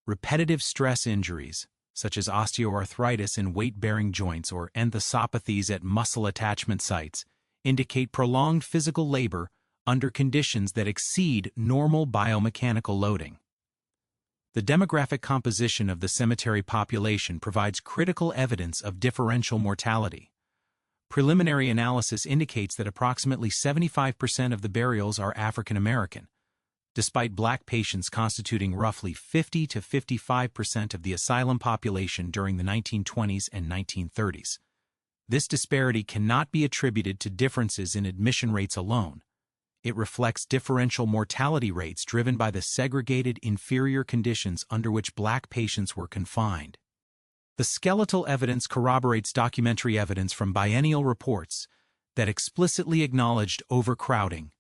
Repetitive stress injuries, such as osteoarthritis in weight-bearing joints or enthesopathies at muscle attachment sites, indicate prolonged physical labor under conditions that exceed normal biomechanical loading. The demographic composition of the cemetery population provides critical evidence of differential mortality. Preliminary analysis indicates that approximately 75% of the burials are African American, despite Black patients constituting roughly 50 to 55% of the asylum population during the 1920s and 1930s. This disparity cannot be attributed to differences in admission rates alone. It reflects differential mortality rates driven by the segregated, inferior conditions under which Black patients were confined. The skeletal evidence corroborates documentary evidence from biennial reports that explicitly acknowledged overcrowding,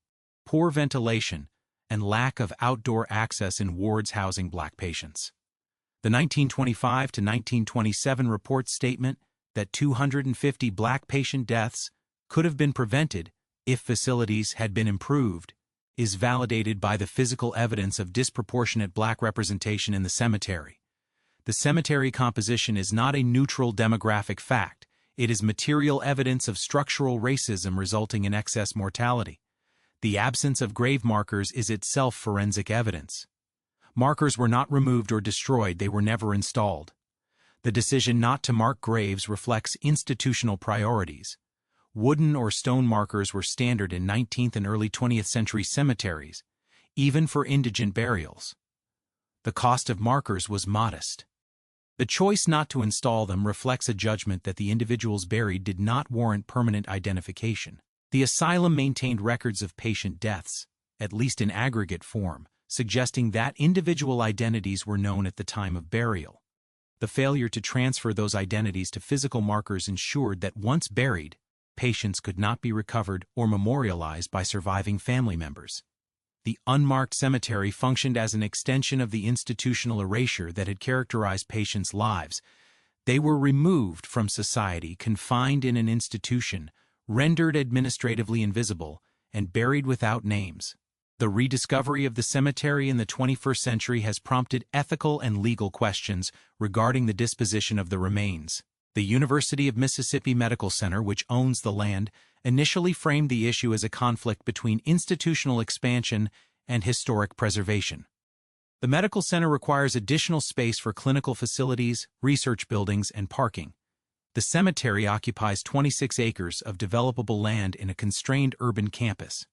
poor ventilation, and lack of outdoor access in wards housing Black patients. The 1925 to 1927 report statement that 250 Black patient deaths could have been prevented if facilities had been improved is validated by the physical evidence of disproportionate Black representation in the cemetery. The cemetery composition is not a neutral demographic fact. It is material evidence of structural racism resulting in excess mortality. The absence of grave markers is itself forensic evidence. Markers were not removed or destroyed, they were never installed. The decision not to mark graves reflects institutional priorities. Wooden or stone markers were standard in 19th and early 20th century cemeteries, even for indigent burials. The cost of markers was modest. The choice not to install them reflects a judgment that the individuals buried did not warrant permanent identification. The asylum maintained records of patient deaths, at least in aggregate form, suggesting that individual identities were known at the time of burial. The failure to transfer those identities to physical markers ensured that once buried, patients could not be recovered or memorialized by surviving family members. The unmarked cemetery functioned as an extension of the institutional erasure that had characterized patients' lives. They were removed from society, confined in an institution, rendered administratively invisible, and buried without names. The rediscovery of the cemetery in the 21st century has prompted ethical and legal questions regarding the disposition of the remains. The University of Mississippi Medical Center, which owns the land, initially framed the issue as a conflict between institutional expansion and historic preservation. The medical center requires additional space for clinical facilities, research buildings, and parking. The cemetery occupies 26 acres of developable land in a constrained urban campus.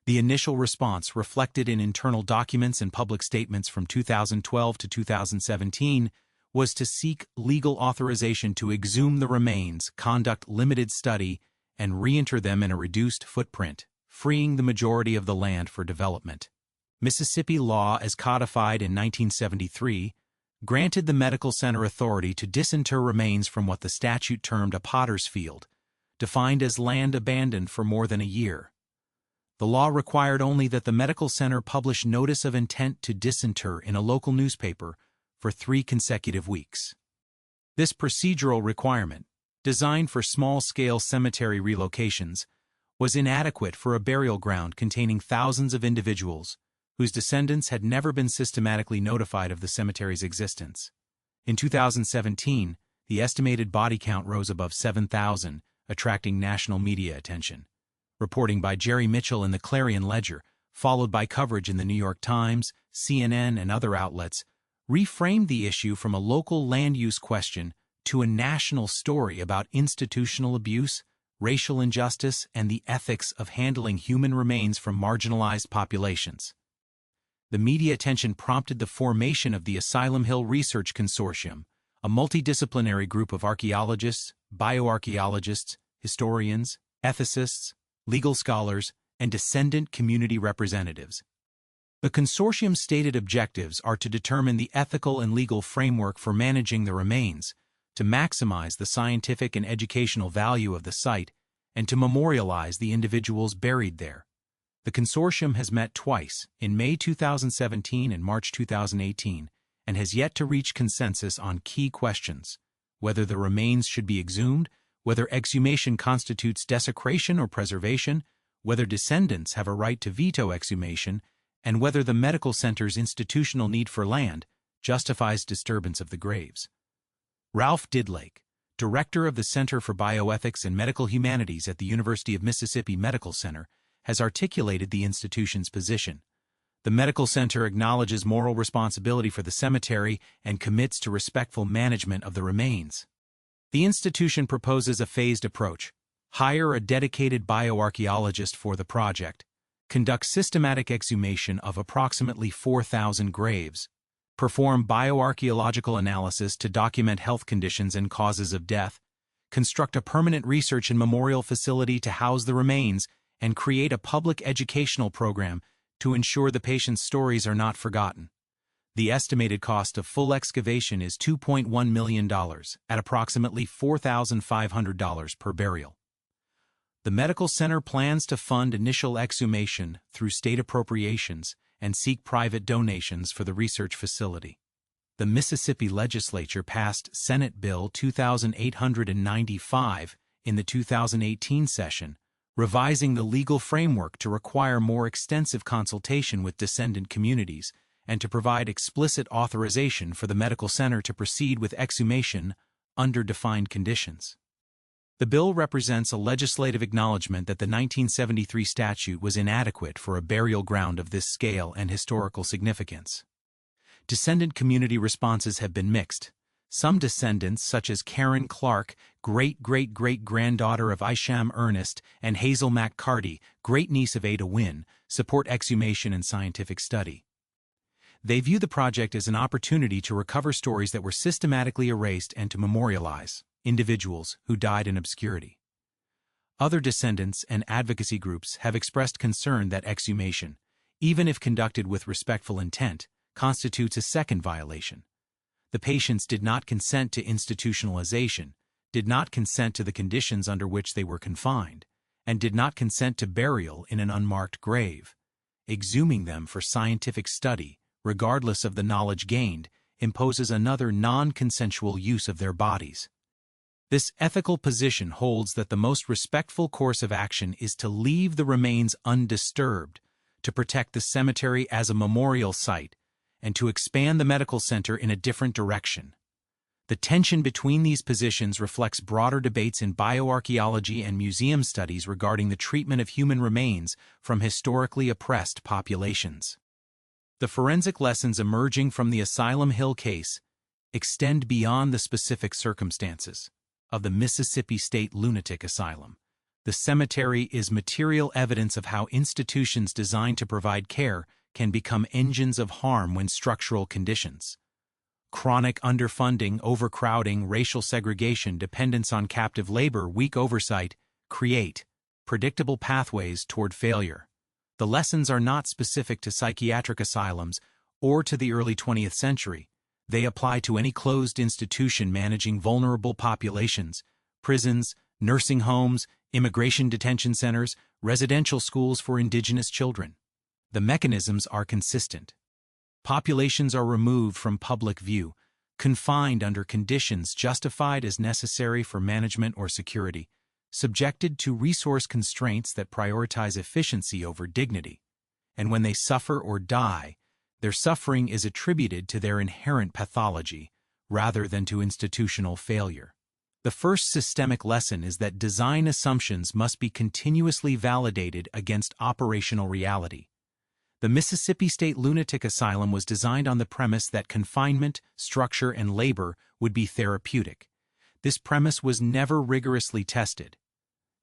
The initial response, reflected in internal documents and public statements from 2012 to 2017, was to seek legal authorization to exhume the remains, conduct limited study, and re-enter them in a reduced footprint, freeing the majority of the land for development. Mississippi law, as codified in 1973, granted the medical center authority to disinter remains from what the statute termed a potter's field, defined as land abandoned for more than a year. The law required only that the medical center publish notice of intent to disinter in a local newspaper for 3 consecutive weeks. This procedural requirement, designed for small-scale cemetery relocations, was inadequate for a burial ground containing thousands of individuals whose descendants had never been systematically notified of the cemetery's existence. In 2017, the estimated body count rose above 7,000, attracting national media attention. Reporting by Jerry Mitchell in the Clarion Ledger, followed by coverage in the New York Times, CNN, and other outlets, reframed the issue from a local land use question to a national story about institutional abuse, racial injustice, and the ethics of handling human remains from marginalized populations. The media attention prompted the formation of the Asylum Hill Research Consortium, a multidisciplinary group of archaeologists, bioarchaeologists, historians, ethicists, legal scholars, and descendant community representatives. The consortium's stated objectives are to determine the ethical and legal framework for managing the remains, to maximize the scientific and educational value of the site, and to memorialize the individuals buried there. The consortium has met twice, in May 2017 and March 2018, and has yet to reach consensus on key questions: whether the remains should be exhumed, whether exhumation constitutes desecration or preservation, whether descendants have a right to veto exhumation, and whether the medical center's institutional need for land justifies disturbance of the graves. Ralph Didlake, director of the Center for Bioethics and Medical Humanities at the University of Mississippi Medical Center, has articulated the institution's position. The medical center acknowledges moral responsibility for the cemetery and commits to respectful management of the remains. The institution proposes a phased approach, Hire a dedicated bioarchaeologist for the project. Conduct systematic exhumation of approximately 4,000 graves. Perform bioarchaeological analysis to document health conditions and causes of death. Construct a permanent research and memorial facility to house the remains, and create a public educational program to ensure the patient's stories are not forgotten. The estimated cost of full excavation is $2.1 million, at approximately $4,500 per burial. The medical center plans to fund initial exhumation through state appropriations and seek private donations for the research facility. The Mississippi legislature passed Senate Bill 2895 in the 2018 session, revising the legal framework to require more extensive consultation with descendant communities and to provide explicit authorization for the medical center to proceed with exhumation under defined conditions. The bill represents a legislative acknowledgement that the 1973 statute was inadequate for a burial ground of this scale and historical significance. Descendant community responses have been mixed. Some descendants, such as Karen Clark, great-great-great-granddaughter of Isham Ernest, and Hazel McCarty, great-niece of Ada Wynne, support exhumation and scientific study. They view the project as an opportunity to recover stories that were systematically erased and to memorialize individuals who died in obscurity. Other descendants and advocacy groups have expressed concern that exhumation, even if conducted with respectful intent, constitutes a second violation. The patients did not consent to institutionalization, did not consent to the conditions under which they were confined, and did not consent to burial in an unmarked grave. Exhuming them for scientific study, regardless of the knowledge gained, imposes another non-consensual use of their bodies. This ethical position holds that the most respectful course of action is to leave the remains undisturbed, to protect the cemetery as a memorial site, and to expand the medical center in a different direction. The tension between these positions reflects broader debates in bioarchaeology and museum studies regarding the treatment of human remains from historically oppressed populations. The forensic lessons emerging from the Asylum Hill case extend beyond the specific circumstances of the Mississippi State Lunatic Asylum. The cemetery is material evidence of how institutions designed to provide care can become engines of harm when structural conditions. Chronic underfunding, overcrowding, racial segregation, dependence on captive labor, weak oversight create predictable pathways toward failure. The lessons are not specific to psychiatric asylums or to the early 20th century. They apply to any closed institution managing vulnerable populations: prisons, nursing homes, immigration detention centers, residential schools for indigenous children. The mechanisms are consistent. Populations are removed from public view, confined under conditions justified as necessary for management or security, subjected to resource constraints that prioritize efficiency over dignity. And when they suffer or die, their suffering is attributed to their inherent pathology rather than to institutional failure. The first systemic lesson is that design assumptions must be continuously validated against operational reality. The Mississippi State Lunatic Asylum was designed on the premise that confinement, structure, and labor would be therapeutic. This premise was never rigorously tested.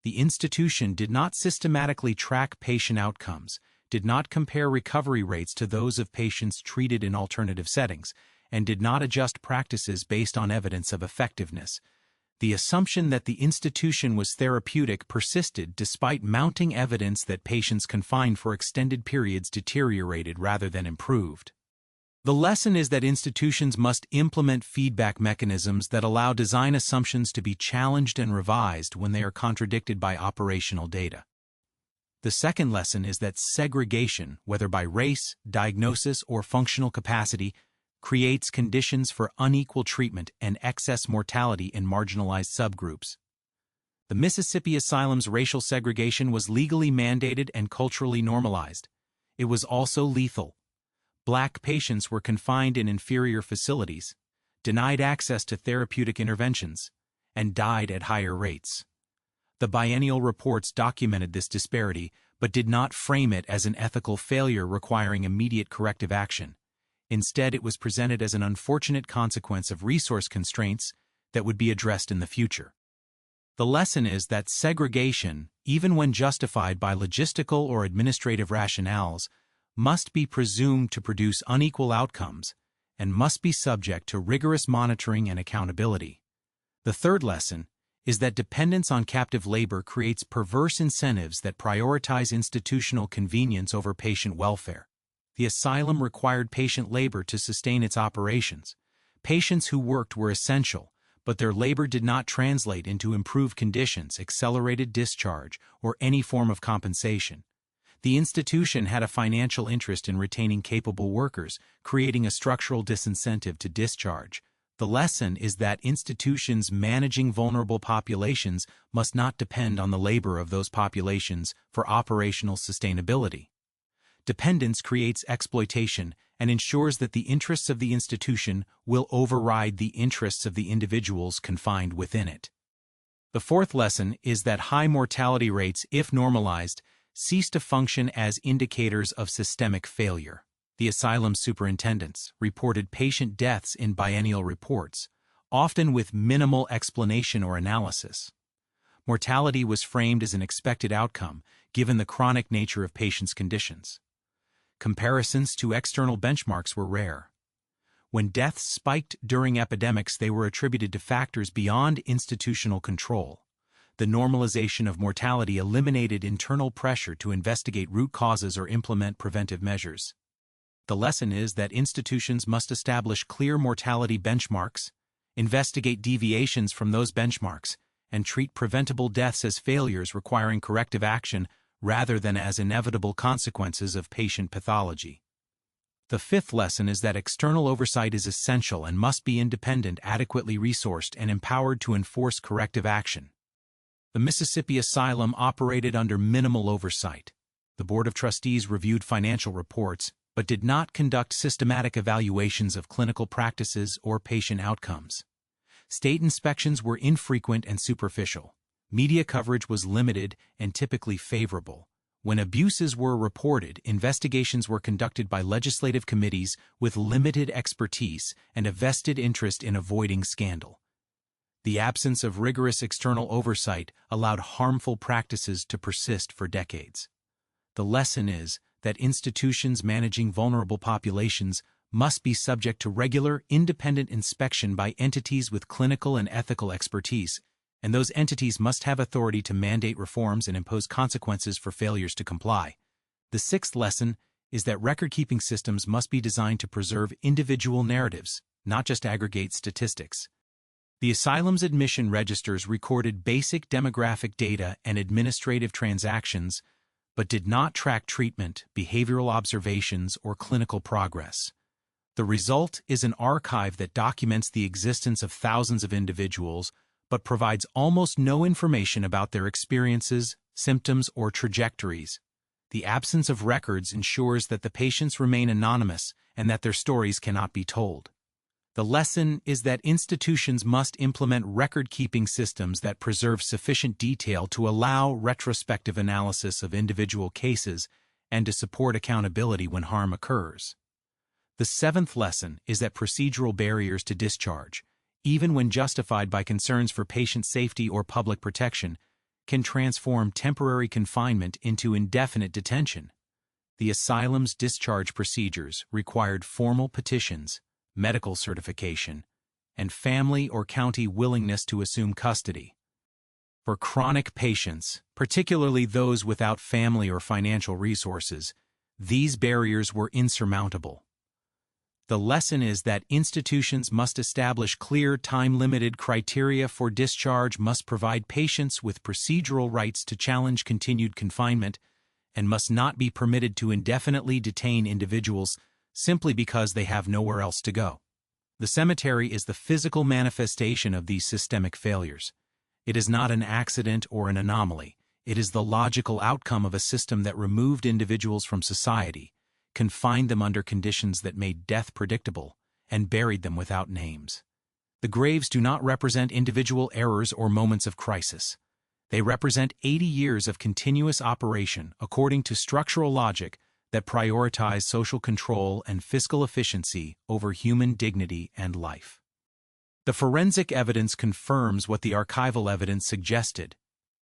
The institution did not systematically track patient outcomes, did not compare recovery rates to those of patients treated in alternative settings, and did not adjust practices based on evidence of effectiveness. The assumption that the institution was therapeutic persisted despite mounting evidence that patients confined for extended periods deteriorated rather than improved. The lesson is that institutions must implement feedback mechanisms that allow design assumptions to be challenged and revised when they are contradicted by operational data. The second lesson is that segregation, whether by race, diagnosis, or functional capacity, creates conditions for unequal treatment and excess mortality in marginalized subgroups. The Mississippi Asylum's racial segregation was legally mandated and culturally normalized. It was also lethal. Black patients were confined in inferior facilities, denied access to therapeutic interventions, and died at higher rates. The biennial reports documented this disparity, but did not frame it as an ethical failure requiring immediate corrective action. Instead, it was presented as an unfortunate consequence of resource constraints that would be addressed in the future. The lesson is that segregation, even when justified by logistical or administrative rationales, must be presumed to produce unequal outcomes and must be subject to rigorous monitoring and accountability. The third lesson is that dependence on captive labor creates perverse incentives that prioritize institutional convenience over patient welfare. The asylum required patient labor to sustain its operations. Patients who worked were essential, but their labor did not translate into improved conditions, accelerated discharge, or any form of compensation. The institution had a financial interest in retaining capable workers, creating a structural disincentive to discharge. The lesson is that institutions managing vulnerable populations must not depend on the labor of those populations for operational sustainability. Dependence creates exploitation and ensures that the interests of the institution will override the interests of the individuals confined within it. The fourth lesson is that high mortality rates, if normalized, cease to function as indicators of systemic failure. The asylum superintendents reported patient deaths in biennial reports, often with minimal explanation or analysis. Mortality was framed as an expected outcome, given the chronic nature of patients' conditions. Comparisons to external benchmarks were rare. When deaths spiked during epidemics, they were attributed to factors beyond institutional control. The normalization of mortality eliminated internal pressure to investigate root causes or implement preventive measures. The lesson is that institutions must establish clear mortality benchmarks, investigate deviations from those benchmarks, and treat preventable deaths as failures requiring corrective action rather than as inevitable consequences of patient pathology. The fifth lesson is that external oversight is essential and must be independent, adequately resourced, and empowered to enforce corrective action. The Mississippi Asylum operated under minimal oversight. The Board of Trustees reviewed financial reports, but did not conduct systematic evaluations of clinical practices or patient outcomes. State inspections were infrequent and superficial. Media coverage was limited and typically favorable. When abuses were reported, investigations were conducted by legislative committees with limited expertise and a vested interest in avoiding scandal. The absence of rigorous external oversight allowed harmful practices to persist for decades. The lesson is that institutions managing vulnerable populations must be subject to regular, independent inspection by entities with clinical and ethical expertise, and those entities must have authority to mandate reforms and impose consequences for failures to comply. The sixth lesson is that record-keeping systems must be designed to preserve individual narratives, not just aggregate statistics. The asylum's admission registers recorded basic demographic data and administrative transactions, but did not track treatment, behavioral observations, or clinical progress. The result is an archive that documents the existence of thousands of individuals, but provides almost no information about their experiences, symptoms, or trajectories. The absence of records ensures that the patients remain anonymous and that their stories cannot be told. The lesson is that institutions must implement record-keeping systems that preserve sufficient detail to allow retrospective analysis of individual cases and to support accountability when harm occurs. The seventh lesson is that procedural barriers to discharge, even when justified by concerns for patient safety or public protection, can transform temporary confinement into indefinite detention. The asylum's discharge procedures required formal petitions, medical certification, and family or county willingness to assume custody. For chronic patients, particularly those without family or financial resources, these barriers were insurmountable. The lesson is that institutions must establish clear, time-limited criteria for discharge, must provide patients with procedural rights to challenge continued confinement, and must not be permitted to indefinitely detain individuals simply because they have nowhere else to go. The cemetery is the physical manifestation of these systemic failures. It is not an accident or an anomaly. It is the logical outcome of a system that removed individuals from society, confined them under conditions that made death predictable, and buried them without names. The graves do not represent individual errors or moments of crisis. They represent 80 years of continuous operation according to structural logic that prioritize social control and fiscal efficiency over human dignity and life. The forensic evidence confirms what the archival evidence suggested.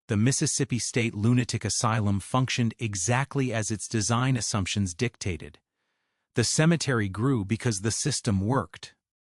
The Mississippi State Lunatic Asylum functioned exactly as its design assumptions dictated. The cemetery grew because the system worked.